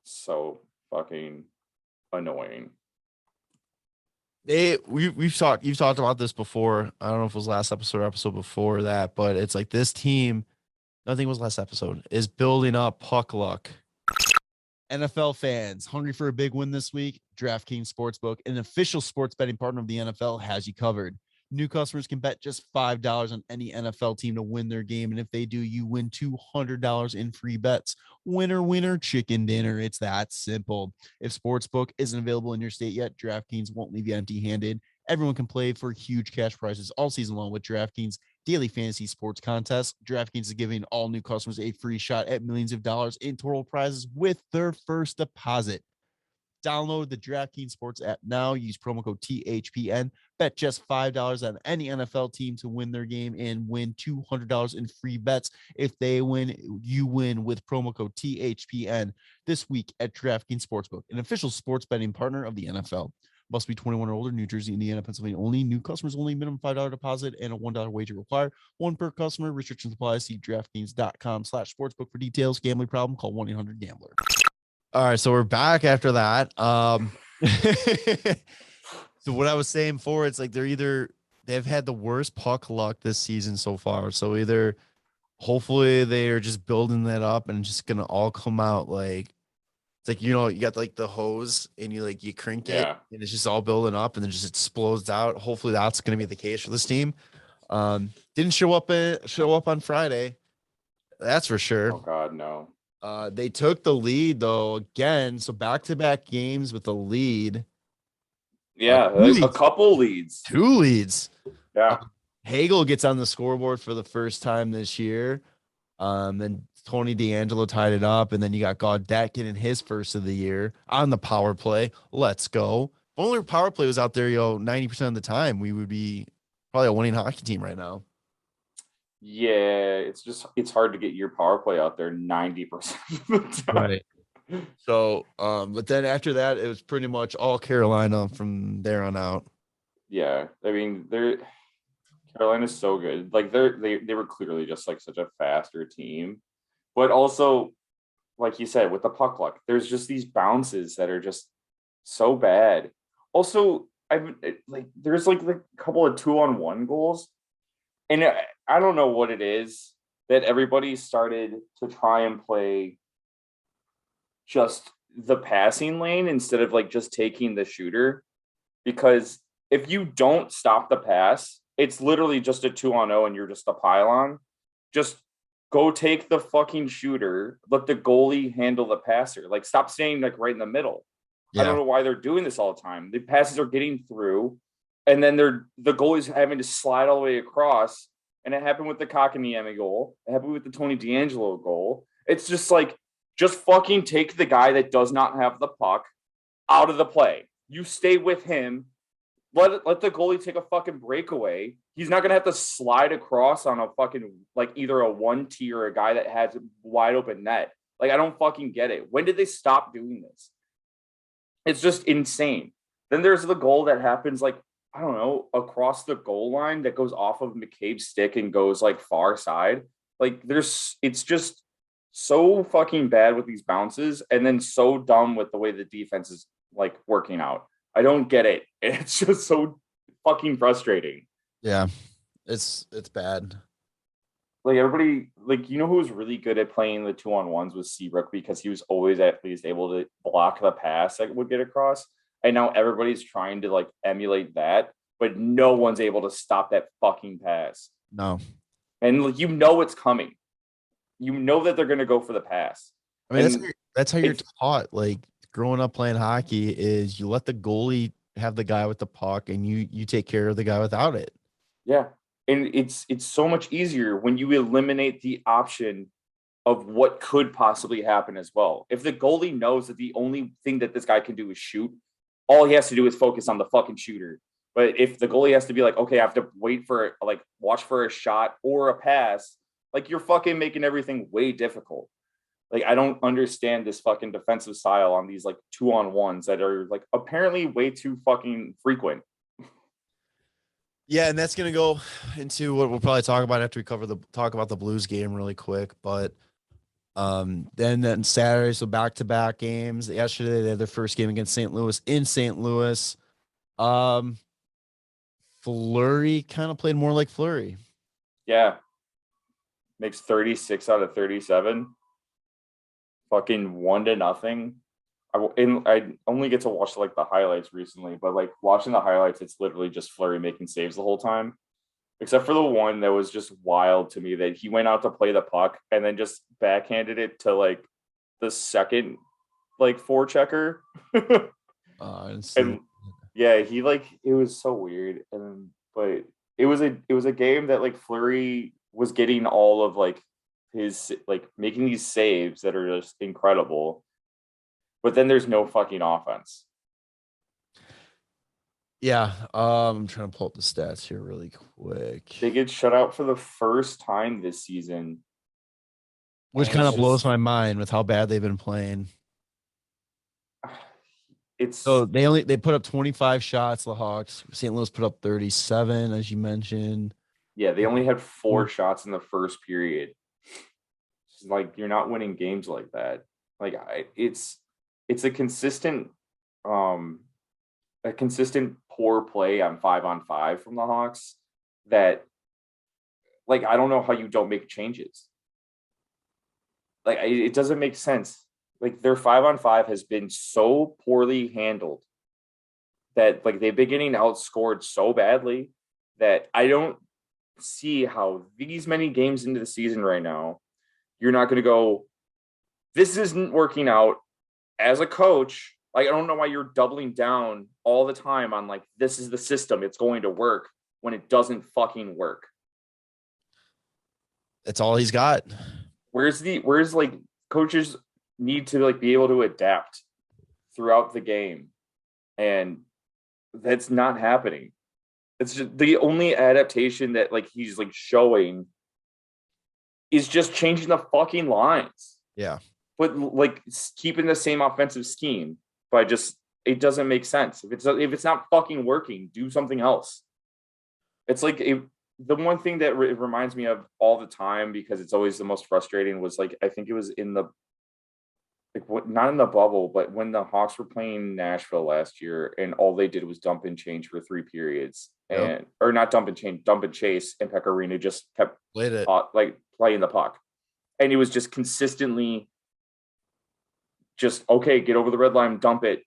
So fucking annoying. You've talked about this before. I don't know if it was last episode or episode before that, but it's this team, I think it was last episode, is building up puck luck. NFL fans hungry for a big win this week? DraftKings Sportsbook, an official sports betting partner of the NFL, has you covered. New customers can bet just $5 on any NFL team to win their game. And if they do, you win $200 in free bets. Winner, winner, chicken dinner. It's that simple. If Sportsbook isn't available in your state yet, DraftKings won't leave you empty-handed. Everyone can play for huge cash prizes all season long with DraftKings daily fantasy sports contests. DraftKings is giving all new customers a free shot at millions of dollars in total prizes with their first deposit. Download the DraftKings Sports app now. Use promo code THPN. Bet just $5 on any NFL team to win their game and win $200 in free bets. If they win, you win with promo code THPN this week at DraftKings Sportsbook, an official sports betting partner of the NFL. Must be 21 or older. New Jersey, Indiana, Pennsylvania only. New customers only. Minimum $5 deposit and a $1 wager required. One per customer. Restrictions apply. See DraftKings.com/sportsbook for details. Gambling problem? Call 1-800-GAMBLER. All right, so we're back after that. So what I was saying before, it's like they've had the worst puck luck this season so far. So either hopefully they are just building that up and just gonna all come out like it's like, you got like the hose and you crank it and it's just all building up and then just explodes out. Hopefully that's gonna be the case for this team. Didn't show up on Friday. That's for sure. Oh God, no. They took the lead though again, so back-to-back games with the lead. Yeah, a couple leads. 2 leads. Yeah. Hagel gets on the scoreboard for the first time this year. Then Tony DeAngelo tied it up, and then you got Gaudette getting his first of the year on the power play. Let's go. If only our power play was out there, 90% of the time, we would be probably a winning hockey team right now. Yeah, it's hard to get your power play out there 90% of the time. Right. So, but then after that, it was pretty much all Carolina from there on out. Yeah, I mean, Carolina's so good. Like they were clearly just like such a faster team, but also, like you said, with the puck luck, there's just these bounces that are just so bad. Also, there's like a couple of 2-on-1 goals. And I don't know what it is that everybody started to try and play just the passing lane instead of like just taking the shooter. Because if you don't stop the pass, it's literally just a 2-on-0 and you're just a pylon. Just go take the fucking shooter. Let the goalie handle the passer. Like, stop staying like right in the middle. Yeah. I don't know why they're doing this all the time. The passes are getting through. And then the goalie's having to slide all the way across. And it happened with the Kakaniemi goal. It happened with the Tony DeAngelo goal. It's just like, just fucking take the guy that does not have the puck out of the play. You stay with him. Let the goalie take a fucking breakaway. He's not going to have to slide across on a fucking, like, either a 1T or a guy that has a wide open net. Like, I don't fucking get it. When did they stop doing this? It's just insane. Then there's the goal that happens, like, I don't know, across the goal line that goes off of McCabe's stick and goes like far side. Like it's just so fucking bad with these bounces and then so dumb with the way the defense is like working out. I don't get it. It's just so fucking frustrating. Yeah, it's bad. Like everybody, like, who was really good at playing the 2-on-1s was Seabrook because he was always at least able to block the pass that would get across. And now everybody's trying to like emulate that, but no one's able to stop that fucking pass. No. And it's coming. You know that they're going to go for the pass. I mean, that's how you're taught. Like growing up playing hockey is you let the goalie have the guy with the puck and you take care of the guy without it. Yeah. And it's so much easier when you eliminate the option of what could possibly happen as well. If the goalie knows that the only thing that this guy can do is shoot, all he has to do is focus on the fucking shooter. But if the goalie has to be like, okay, I have to watch for a shot or a pass, like you're fucking making everything way difficult. Like, I don't understand this fucking defensive style on these like 2-on-1s that are like apparently way too fucking frequent. Yeah, and that's gonna go into what we'll probably talk about after we talk about the Blues game really quick. But then Saturday, so back-to-back games. Yesterday they had their first game against St. Louis in St. Louis. Fleury kind of played more like Fleury. Yeah. Makes 36 out of 37. Fucking 1-0. I only get to watch like the highlights recently, but like watching the highlights, it's literally just Fleury making saves the whole time. Except for the one that was just wild to me, that he went out to play the puck and then just backhanded it to like the second like forechecker. And yeah, he like, it was so weird. And but it was a game that like Fleury was getting all of like his like making these saves that are just incredible. But then there's no fucking offense. Yeah. I'm trying to pull up the stats here really quick. They get shut out for the first time this season. Which kind of blows my mind with how bad they've been playing. So they put up 25 shots, the Hawks. St. Louis put up 37, as you mentioned. Yeah, they only had 4 shots in the first period. It's like, you're not winning games like that. Like it's a consistent poor play on 5-on-5 from the Hawks that, like, I don't know how you don't make changes. Like, it doesn't make sense. Like, their 5-on-5 has been so poorly handled that, like, they've been getting outscored so badly that I don't see how these many games into the season right now, you're not going to go, this isn't working out as a coach. Like, I don't know why you're doubling down all the time on like, this is the system, it's going to work, when it doesn't fucking work. That's all he's got. Where's like, coaches need to like be able to adapt throughout the game, and that's not happening. It's just the only adaptation that like he's like showing is just changing the fucking lines. Yeah. But like keeping the same offensive scheme, by just, it doesn't make sense. If it's not fucking working, do something else. It's like the one thing that it reminds me of all the time, because it's always the most frustrating, was like, I think it was in the, like, not in the bubble, but when the Hawks were playing Nashville last year, and all they did was dump and change for 3 periods, and or not dump and change, dump and chase, and Pecorino just kept like playing the puck, and he was just consistently just, okay, get over the red line, dump it.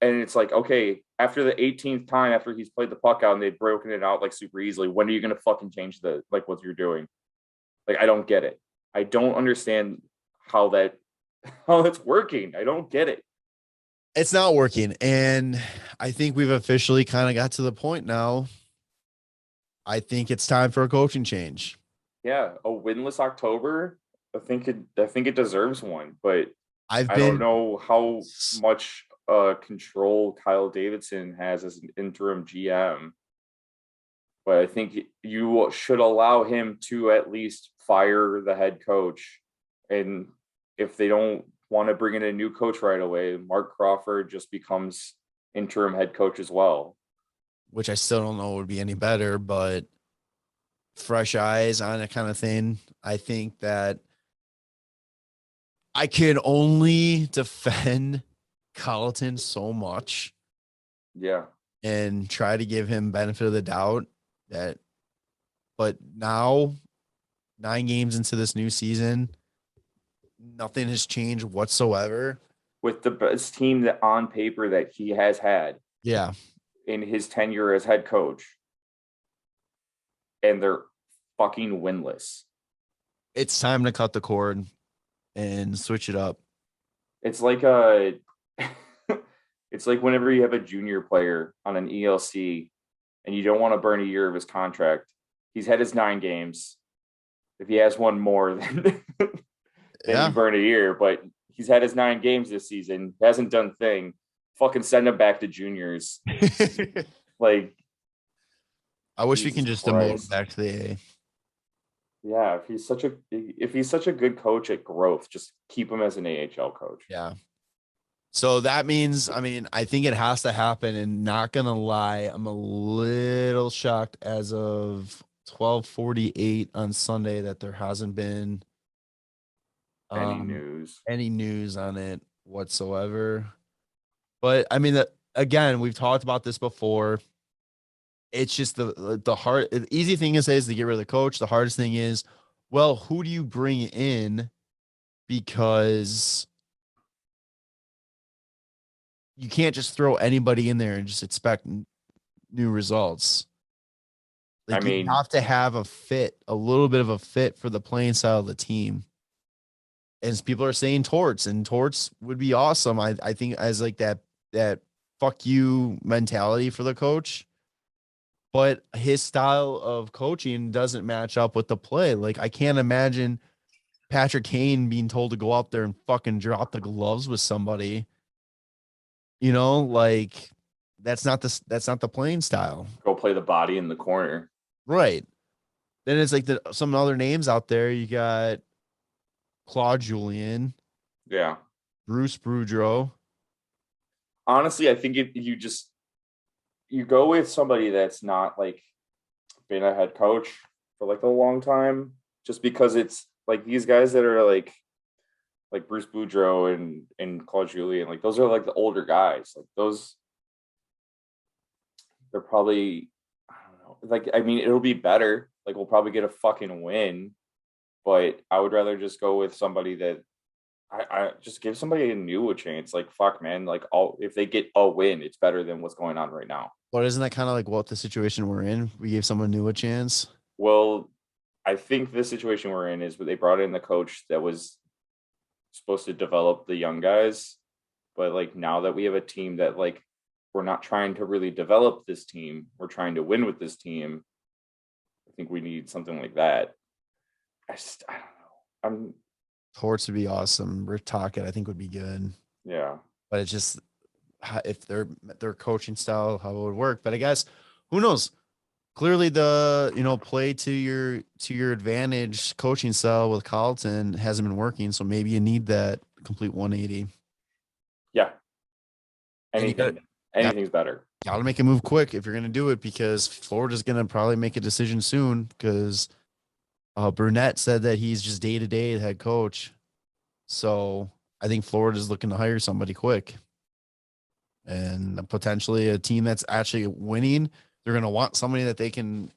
And it's like, okay, after the 18th time after he's played the puck out and they've broken it out like super easily, when are you going to fucking change the, like, what you're doing? Like, I don't get it. I don't understand how that's working. I don't get it. It's not working. And I think we've officially kind of got to the point now. I think it's time for a coaching change. Yeah. A winless October. I think it deserves one, but I don't know how much control Kyle Davidson has as an interim GM, but I think you should allow him to at least fire the head coach. And if they don't want to bring in a new coach right away, Mark Crawford just becomes interim head coach as well. Which I still don't know would be any better, but fresh eyes on it kind of thing. I think that I can only defend Colleton so much. Yeah. And try to give him benefit of the doubt but now 9 games into this new season, nothing has changed whatsoever. With the best team that on paper that he has had. Yeah. In his tenure as head coach. And they're fucking winless. It's time to cut the cord and switch it up. It's like it's like whenever you have a junior player on an ELC and you don't want to burn a year of his contract. He's had his 9 games. If he has one more, then you burn a year. But he's had his 9 games this season. Hasn't done a thing. Fucking send him back to juniors. Like, I wish we can just demote him back to the A. Yeah, if he's such a good coach at growth, just keep him as an AHL coach. Yeah. So that means, I mean, I think it has to happen, and not going to lie, I'm a little shocked as of 12:48 on Sunday that there hasn't been any news on it whatsoever. But I mean, again, we've talked about this before. It's just the easy thing to say is to get rid of the coach. The hardest thing is, well, who do you bring in? Because you can't just throw anybody in there and just expect new results. Like, I you mean, have to have a little bit of a fit for the playing style of the team. And people are saying Torts, and Torts would be awesome. I think as like that fuck you mentality for the coach, but his style of coaching doesn't match up with the play. Like, I can't imagine Patrick Kane being told to go out there and fucking drop the gloves with somebody. You know, like that's not the playing style. go play the body in the corner. Right. Then it's like some other names out there. You got Claude Julien, Yeah. Bruce Boudreau. Honestly, I think you go with somebody that's not like been a head coach for like a long time, just because it's like these guys that are like Bruce Boudreau and Claude Julien, like those are like the older guys. Like those, they're probably, I don't know. Like, I mean, it'll be better. Like, we'll probably get a fucking win, but I would rather just go with somebody that I just give somebody new a chance. Like, fuck, man. Like, if they get a win, it's better than what's going on right now. But isn't that kind of like what the situation we're in? We gave someone new a chance. Well, I think the situation we're in is they brought in the coach that was supposed to develop the young guys, but like now that we have a team that like we're not trying to really develop this team, we're trying to win with this team. I think we need something like that. I don't know. Torts would be awesome. Rick Tocchet, I think, would be good. Yeah. But it's just if their coaching style, how it would work. But I guess who knows? Clearly, the play to your advantage coaching style with Carlton hasn't been working. So maybe you need that complete 180. Yeah. Anything's better. Got to make a move quick if you're going to do it, because Florida's going to probably make a decision soon, because Burnett said that he's just day-to-day head coach. So I think Florida's looking to hire somebody quick. And potentially a team that's actually winning, they're going to want somebody that they can,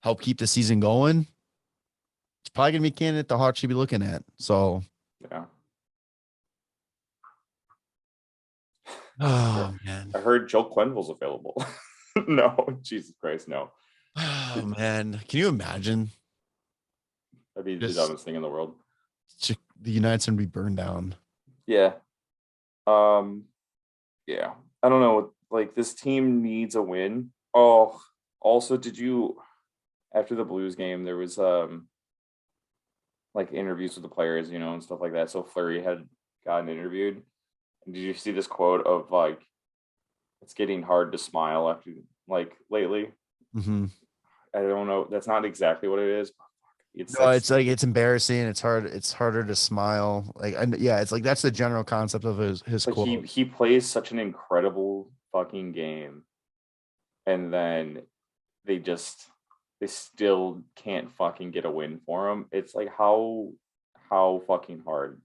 help keep the season going. It's probably going to be a candidate the Hawks should be looking at. So, yeah. Oh, man. I heard Joe Quenneville's available. No, Jesus Christ, no. Oh, man. Can you imagine? That'd be the dumbest thing in the world. The United's going to be burned down. Yeah. Yeah. I don't know. Like, this team needs a win. Oh, also, after the Blues game, there was like interviews with the players, and stuff like that. So Fleury had gotten interviewed. And did you see this quote of like, it's getting hard to smile after like lately? Mm-hmm. I don't know. That's not exactly what it is. It's like it's embarrassing. It's hard. It's harder to smile. Like, yeah, it's like that's the general concept of his like quote. He plays such an incredible fucking game, and then they still can't fucking get a win for him. It's like how fucking hard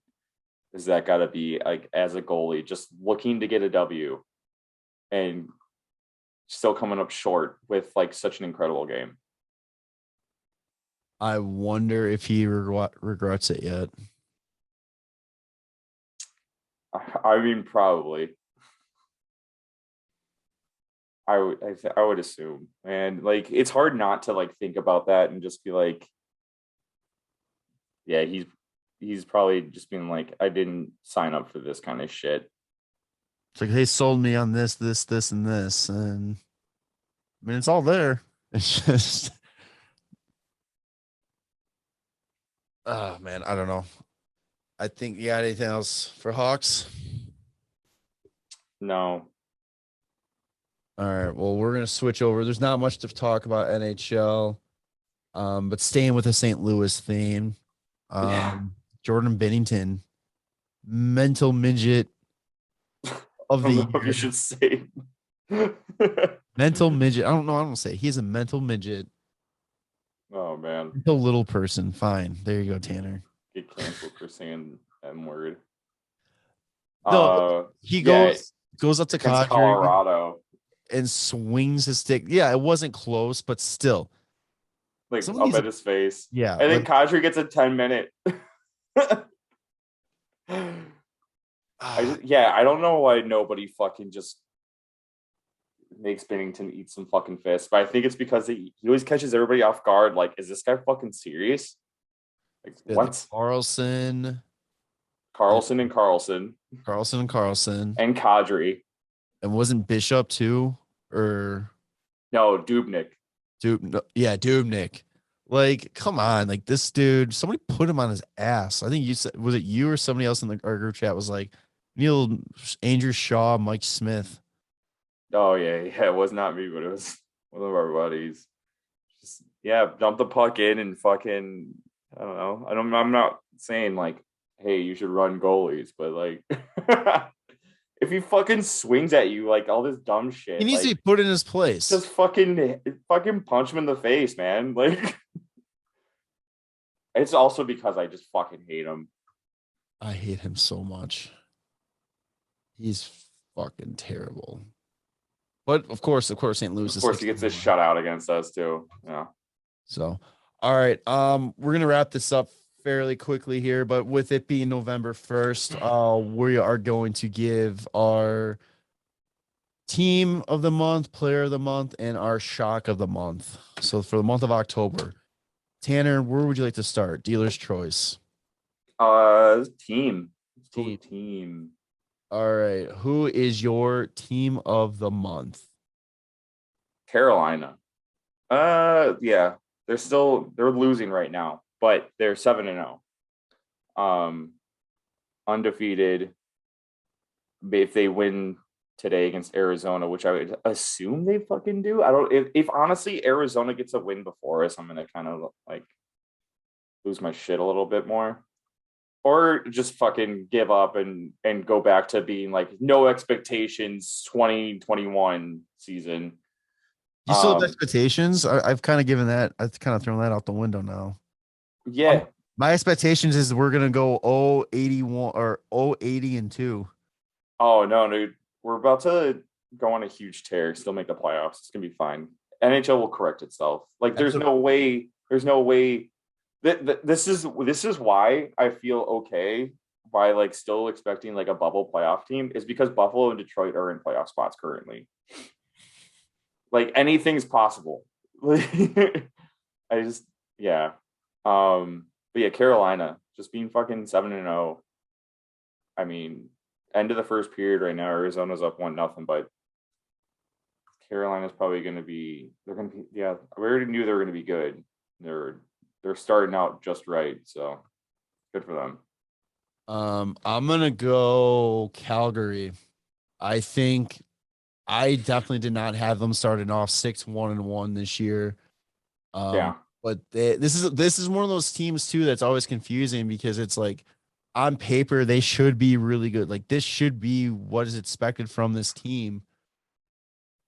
is that got to be, like, as a goalie, just looking to get a W and still coming up short with like such an incredible game. I wonder if he regrets it yet. I mean, probably. I would assume, and like it's hard not to like think about that and just be like, yeah, he's probably just being like, I didn't sign up for this kind of shit. It's like they sold me on this, and this, and I mean it's all there. It's just, oh man, I don't know. I think you got anything else for Hawks? No. All right. Well, we're gonna switch over. There's not much to talk about NHL, but staying with the St. Louis theme, Jordan Binnington, mental midget of the year. You should say mental midget. I don't know. I don't say he's a mental midget. Oh man, mental little person. Fine. There you go, Tanner. Get canceled for saying M word. No, he goes up to Colorado and swings his stick. Yeah, it wasn't close, but still. Like up at his face. Yeah. And then Kadri gets a 10-minute. I don't know why nobody fucking just makes Bennington eat some fucking fists, but I think it's because he always catches everybody off guard. Like, is this guy fucking serious? Like, what? Carlson and Carlson and Kadri. And wasn't Bishop too? Or No, Dubnik. Dubnik. Like, come on, like this dude. Somebody put him on his ass. I think you said, was it you or somebody else in our group chat was like Neil, Andrew Shaw, Mike Smith. Oh yeah, it was not me, but it was one of our buddies. Just dump the puck in and fucking. I don't know. I'm not saying like, hey, you should run goalies, but like, if he fucking swings at you like all this dumb shit, He needs like, to be put in his place. just fucking punch him in the face, man. Like, it's also because I just fucking hate him. I hate him so much. He's fucking terrible. But of course, St. Louis. Of course, he gets this shutout against us too. Yeah. So, all right. We're gonna wrap this up fairly quickly here, but with it being November 1st, we are going to give our team of the month, player of the month, and our shock of the month. So for the month of October, Tanner, where would you like to start? Dealer's choice. Team. Team. All right. Who is your team of the month? Carolina. Yeah. They're losing right now, but they're 7-0. Undefeated. If they win today against Arizona, which I would assume they fucking do. I don't if honestly Arizona gets a win before us, I'm gonna kind of like lose my shit a little bit more. Or just fucking give up and go back to being like no expectations 2021 season. You still have expectations? I've kind of given that. I've kind of thrown that out the window now. Yeah. My expectations is we're gonna go 0-81 or 0-80-2. Oh no, dude. We're about to go on a huge tear, still make the playoffs. It's gonna be fine. NHL will correct itself. Like there's no way. This is why I feel okay by like still expecting like a bubble playoff team is because Buffalo and Detroit are in playoff spots currently. Like anything's possible. But yeah, Carolina just being fucking 7-0. I mean, end of the first period right now, Arizona's up 1-0, but Carolina's probably going to be. They're going to be. Yeah, we already knew they were going to be good. They're starting out just right, so good for them. I'm gonna go Calgary. I think I definitely did not have them starting off 6-1-1 this year. But this is one of those teams too that's always confusing because it's like on paper they should be really good. Like this should be what is expected from this team,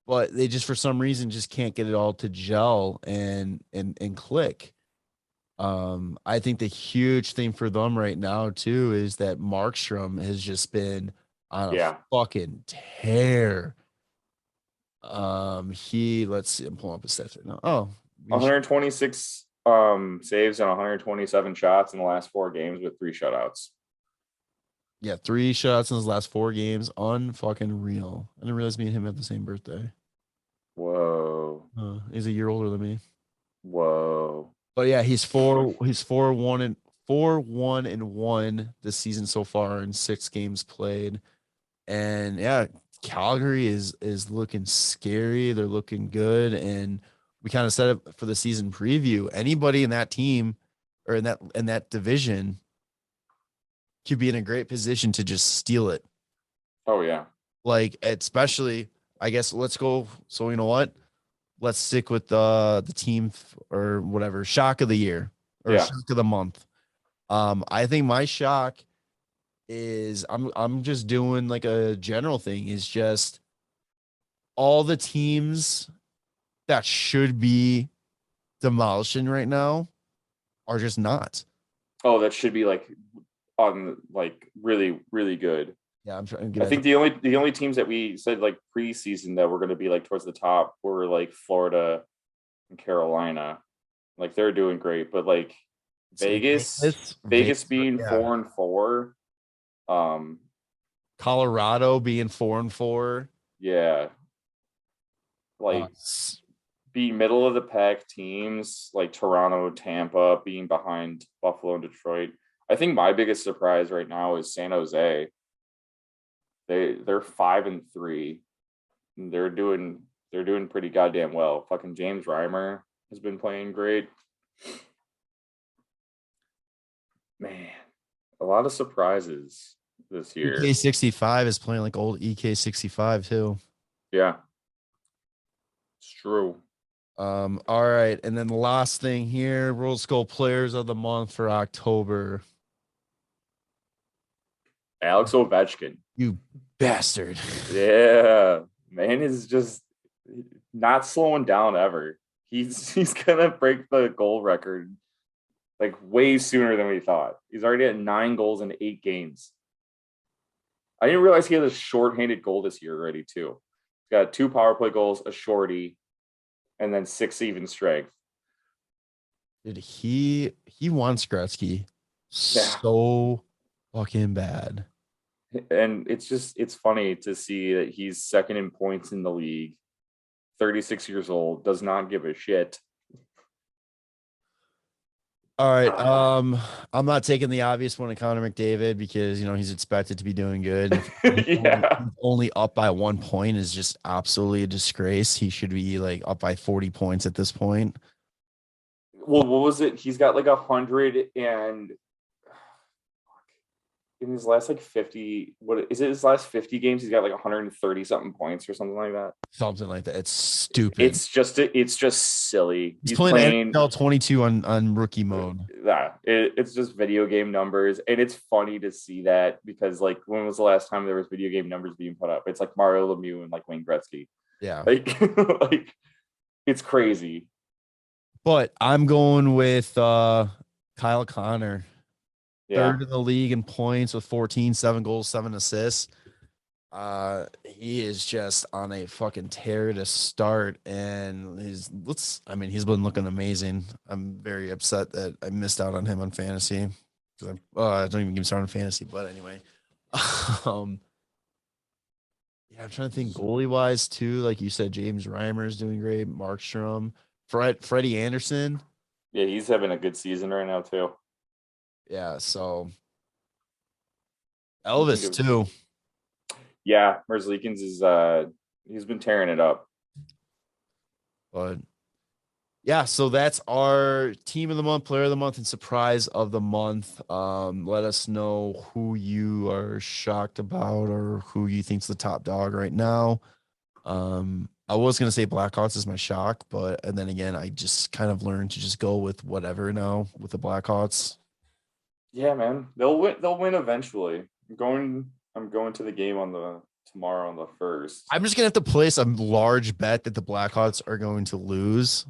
but they just for some reason just can't get it all to gel and click. I think the huge thing for them right now too is that Markstrom has just been on a fucking tear. Let's see, I'm pulling up his stats right now. Oh, 126 saves and 127 shots in the last 4 games with 3 shutouts. Yeah, 3 shutouts in his last 4 games. Unfucking real. I didn't realize me and him have the same birthday. Whoa. He's a year older than me. Whoa. But yeah, he's 4-1-1 this season so far in 6 games played. And yeah, Calgary is looking scary. They're looking good. And we kind of set it for the season preview. Anybody in that team or in that division could be in a great position to just steal it. Oh yeah. Like especially, I guess let's go. So you know what? Let's stick with the team or whatever shock of the year or shock of the month. I think my shock is I'm just doing like a general thing is just all the teams that should be demolishing right now are just not. Oh, that should be like on like really, really good. Yeah, I'm trying to get I think the only teams that we said like preseason that were going to be like towards the top were like Florida and Carolina. Like they're doing great, but like Vegas being 4-4. Colorado being 4-4. Yeah. Uh, Like be middle of the pack teams like Toronto, Tampa, being behind Buffalo and Detroit. I think my biggest surprise right now is San Jose. They're 5-3. They're doing pretty goddamn well. Fucking James Reimer has been playing great. Man, a lot of surprises this year. EK65 is playing like old EK65 too. Yeah. It's true. All right, and then the last thing here, World Skull Players of the Month for October. Alex Ovechkin. You bastard. Yeah. Man is just not slowing down ever. He's gonna break the goal record like way sooner than we thought. He's already at 9 goals in 8 games. I didn't realize he had a shorthanded goal this year already too. He's got 2 power play goals, a shorty, and then 6 even strength. Dude, he wants Gretzky so fucking bad. And it's funny to see that he's second in points in the league, 36 years old, does not give a shit. All right. I'm not taking the obvious one of Connor McDavid because he's expected to be doing good. Yeah. Only up by 1 point is just absolutely a disgrace. He should be like up by 40 points at this point. Well, what was it? He's got like 100 and in his last like 50, what is it? His last 50 games, he's got like 130 something points or something like that. Something like that. It's stupid. It's just silly. He's playing NHL 22 on rookie mode. Yeah, it's just video game numbers, and it's funny to see that because like when was the last time there was video game numbers being put up? It's like Mario Lemieux and like Wayne Gretzky. Yeah, like it's crazy. But I'm going with Kyle Connor. Yeah. Third in the league in points with 14, 7 goals, 7 assists. He is just on a fucking tear to start, and he's been looking amazing. I'm very upset that I missed out on him on fantasy because I don't even get started on fantasy. But anyway, yeah, I'm trying to think goalie wise too. Like you said, James Reimer is doing great. Markstrom, Freddie Anderson. Yeah, he's having a good season right now too. Yeah, so Elvis too. Yeah, Merzlikins is he's been tearing it up. But yeah, so that's our team of the month, player of the month, and surprise of the month. Let us know who you are shocked about or who you think's the top dog right now. I was gonna say Blackhawks is my shock, and then again, I just kind of learned to just go with whatever now with the Blackhawks. Yeah, man, they'll win eventually. I'm going to the game tomorrow on the 1st. I'm just gonna have to place a large bet that the Blackhawks are going to lose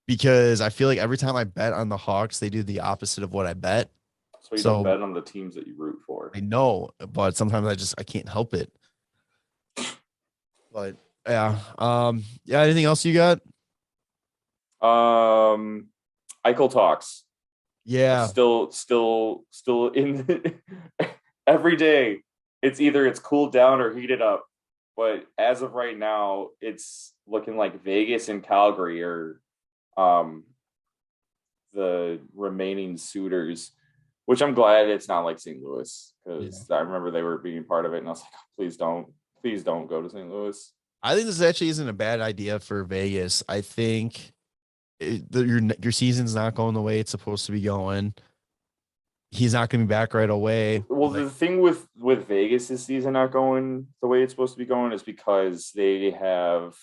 because I feel like every time I bet on the Hawks, they do the opposite of what I bet. So you don't bet on the teams that you root for. I know, but sometimes I can't help it. But yeah, yeah. Anything else you got? Eichel talks. Yeah, still in every day. It's cooled down or heated up, but as of right now, it's looking like Vegas and Calgary are the remaining suitors. Which I'm glad it's not like St. Louis because I remember they were being part of it, and I was like, please don't go to St. Louis. I think this actually isn't a bad idea for Vegas. I think your season's not going the way it's supposed to be going. He's not going to be back right away. Well, the thing with Vegas this season not going the way it's supposed to be going is because they have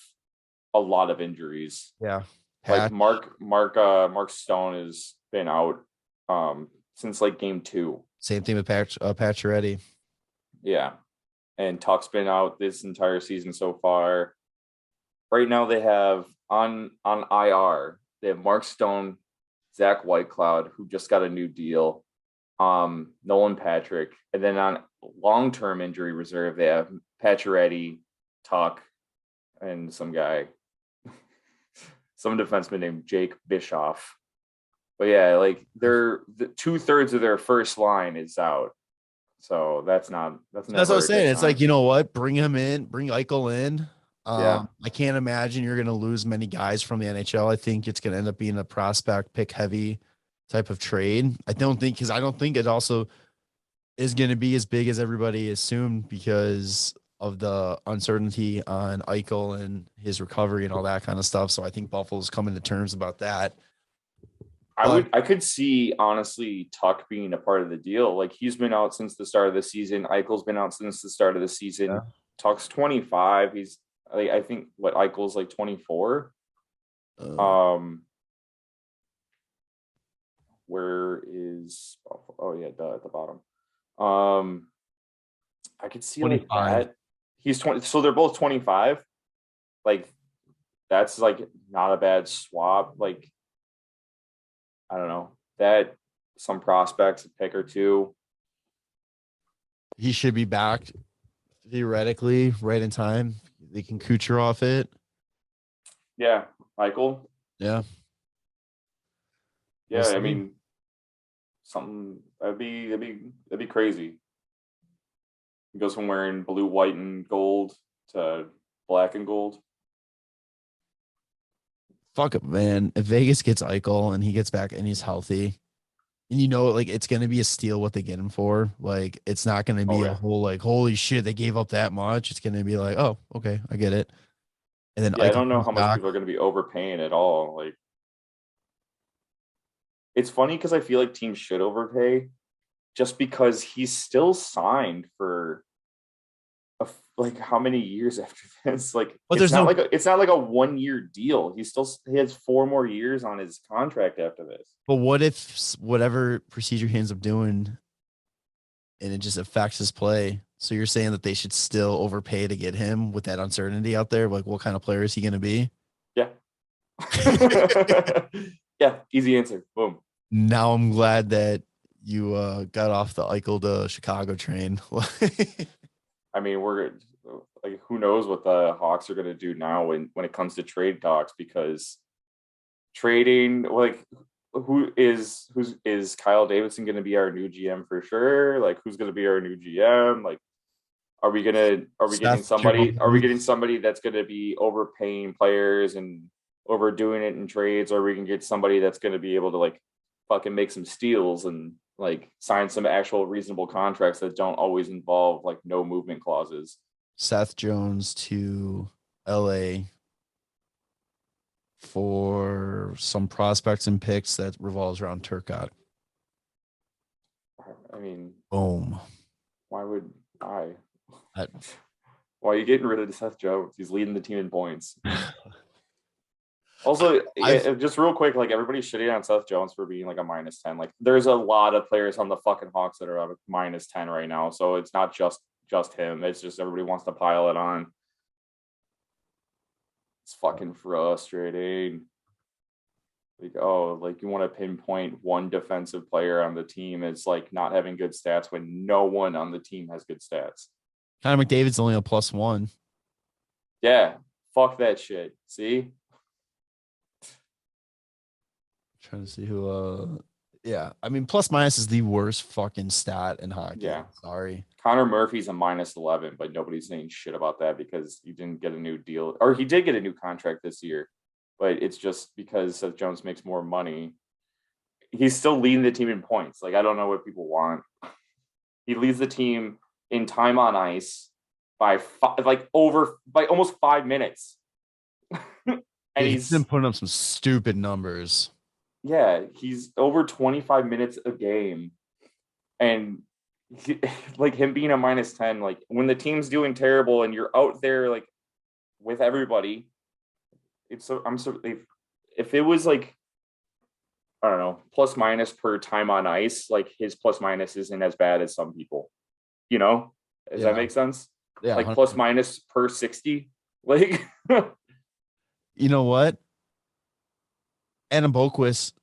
a lot of injuries. Yeah, like Mark Stone has been out since like game 2. Same thing with Pacioretty. Yeah, and Tuck's been out this entire season so far. Right now they have on IR. They have Mark Stone, Zach Whitecloud, who just got a new deal, Nolan Patrick, and then on long-term injury reserve they have Pacioretty, Tuck, and some guy, some defenseman named Jake Bischoff. But yeah, like they're 2/3 of their first line is out, So that's never That's what I was a good saying. It's like, sign. you know what? Bring him in, bring Eichel in. Yeah. I can't imagine you're going to lose many guys from the NHL. I think it's going to end up being a prospect pick heavy type of trade. I don't think it also is going to be as big as everybody assumed because of the uncertainty on Eichel and his recovery and all that kind of stuff. So I think Buffalo's coming to terms about that. I could see honestly Tuck being a part of the deal. Like he's been out since the start of the season. Eichel's been out since the start of the season. Yeah. Tuck's 25. He's like, I think what Eichel's like 24. Where is oh yeah, at the bottom. I could see 25. Like that. He's 20, so they're both 25. Like that's like not a bad swap. Like I don't know that some prospects, a pick or two. He should be back theoretically right in time. They can Kucherov it. Yeah, Michael. Yeah. Yeah, we'll I mean, something that'd be crazy. He goes from wearing blue, white, and gold to black and gold. Fuck it, man. If Vegas gets Eichel and he gets back and he's healthy, and you know, like it's gonna be a steal what they get him for. Like it's not gonna be a whole like holy shit they gave up that much. It's gonna be like, oh, okay, I get it. And then I don't know how much people are gonna be overpaying at all. Like it's funny because I feel like teams should overpay just because he's still signed for like how many years after this? Like but it's not like a 1 year deal. He has 4 more years on his contract after this. But what if whatever procedure he ends up doing and it just affects his play? So you're saying that they should still overpay to get him with that uncertainty out there? Like what kind of player is he gonna be? Yeah. Yeah, easy answer. Boom. Now I'm glad that you got off the Eichel to Chicago train. I mean, we're like, who knows what the Hawks are going to do now when it comes to trade talks, because trading, like, who is Kyle Davidson going to be our new GM for sure? Like, who's going to be our new GM? Like, are we getting somebody that's going to be overpaying players and overdoing it in trades, or are we going to get somebody that's going to be able to like fucking make some steals and like sign some actual reasonable contracts that don't always involve like no movement clauses? Seth Jones to LA for some prospects and picks that revolves around Turcotte. I mean, boom. Why are you getting rid of Seth Jones? He's leading the team in points. Also, just real quick, like everybody's shitting on Seth Jones for being like a -10. Like there's a lot of players on the fucking Hawks that are at a -10 right now. So it's not just him. It's just everybody wants to pile it on. It's fucking frustrating. Like, oh, like you want to pinpoint one defensive player on the team as like not having good stats when no one on the team has good stats. Connor McDavid's only a +1. Yeah, fuck that shit. See? Trying to see who yeah, I mean plus-minus is the worst fucking stat in hockey. Yeah, sorry. Connor Murphy's a -11, but nobody's saying shit about that because he didn't get a new deal, or he did get a new contract this year, but it's just because Seth Jones makes more money. He's still leading the team in points. Like I don't know what people want. He leads the team in time on ice by almost 5 minutes. And he's been putting up some stupid numbers. Yeah, he's over 25 minutes a game. And like him being a -10, like when the team's doing terrible and you're out there like with everybody, if it was like, I don't know, plus-minus per time on ice, like his plus-minus isn't as bad as some people, you know? Does that make sense? Yeah, like 100%. Plus-minus per 60. Like, you know what? Adam Boquist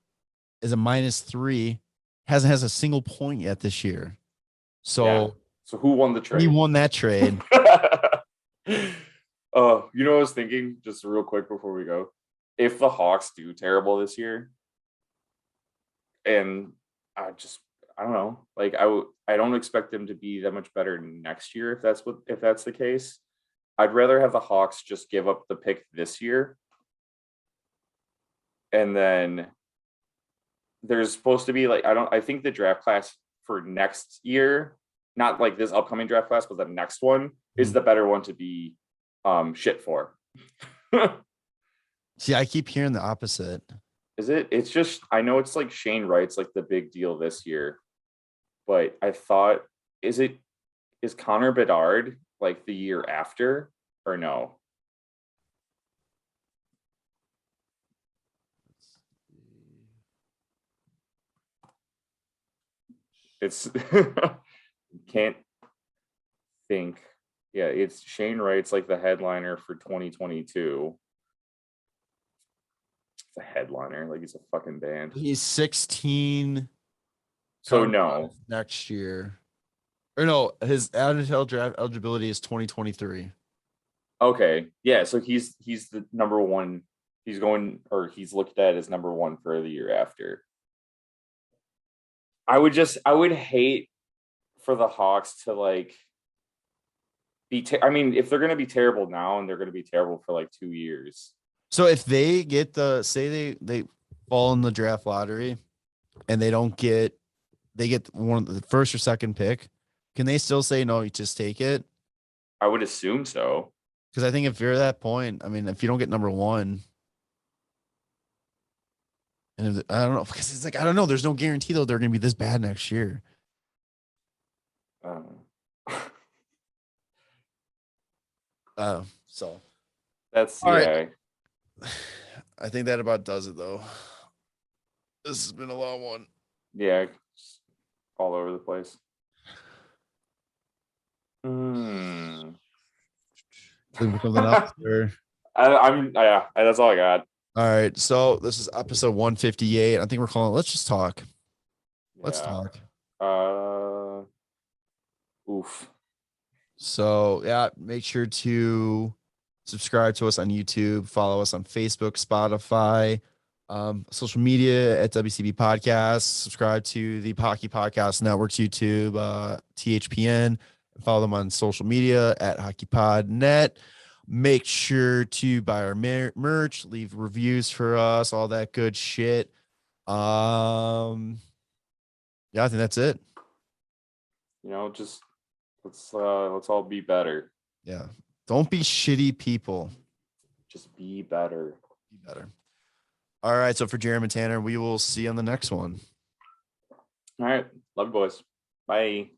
is a -3, has a single point yet this year. So, yeah. So who won the trade? He won that trade. You know what I was thinking, just real quick before we go? If the Hawks do terrible this year, and I don't know. Like I don't expect them to be that much better next year if that's the case. I'd rather have the Hawks just give up the pick this year, and then there's supposed to be like I think the draft class for next year, not like this upcoming draft class, but the next one is the better one to be shit for. See, I keep hearing the opposite. Is it? It's just I know it's like Shane Wright's like the big deal this year, but I thought is Connor Bedard like the year after or no? It's can't think. Yeah, it's Shane Wright's like the headliner for 2022. It's a headliner, like he's a fucking band. He's 16. So no. Next year. Or no, his NHL draft eligibility is 2023. Okay. Yeah, so he's the number one. He's looked at as number one for the year after. I would hate for the Hawks to like I mean, if they're going to be terrible now and they're going to be terrible for like 2 years. So if they get they fall in the draft lottery and they get one of the first or second pick, can they still say no, you just take it? I would assume so. Because I think if you're at that point, I mean, if you don't get number one, and I don't know, because it's like, I don't know, there's no guarantee though they're going to be this bad next year. So that's all yeah. Right. I think that about does it though. This has been a long one. Yeah, all over the place. Hmm. Something else, or? That's all I got. All right, so this is episode 158. I think we're calling it Let's Just Talk. Let's talk. Oof. So yeah, make sure to subscribe to us on YouTube, follow us on Facebook, Spotify, social media at WCB Podcast, subscribe to the Hockey Podcast Network's YouTube, THPN, follow them on social media at HockeyPodNet. Make sure to buy our merch, leave reviews for us, all that good shit. Yeah, I think that's it. Just let's all be better. Yeah. Don't be shitty people. Just be better. Be better. All right. So for Jeremy and Tanner, we will see you on the next one. All right. Love you, boys. Bye.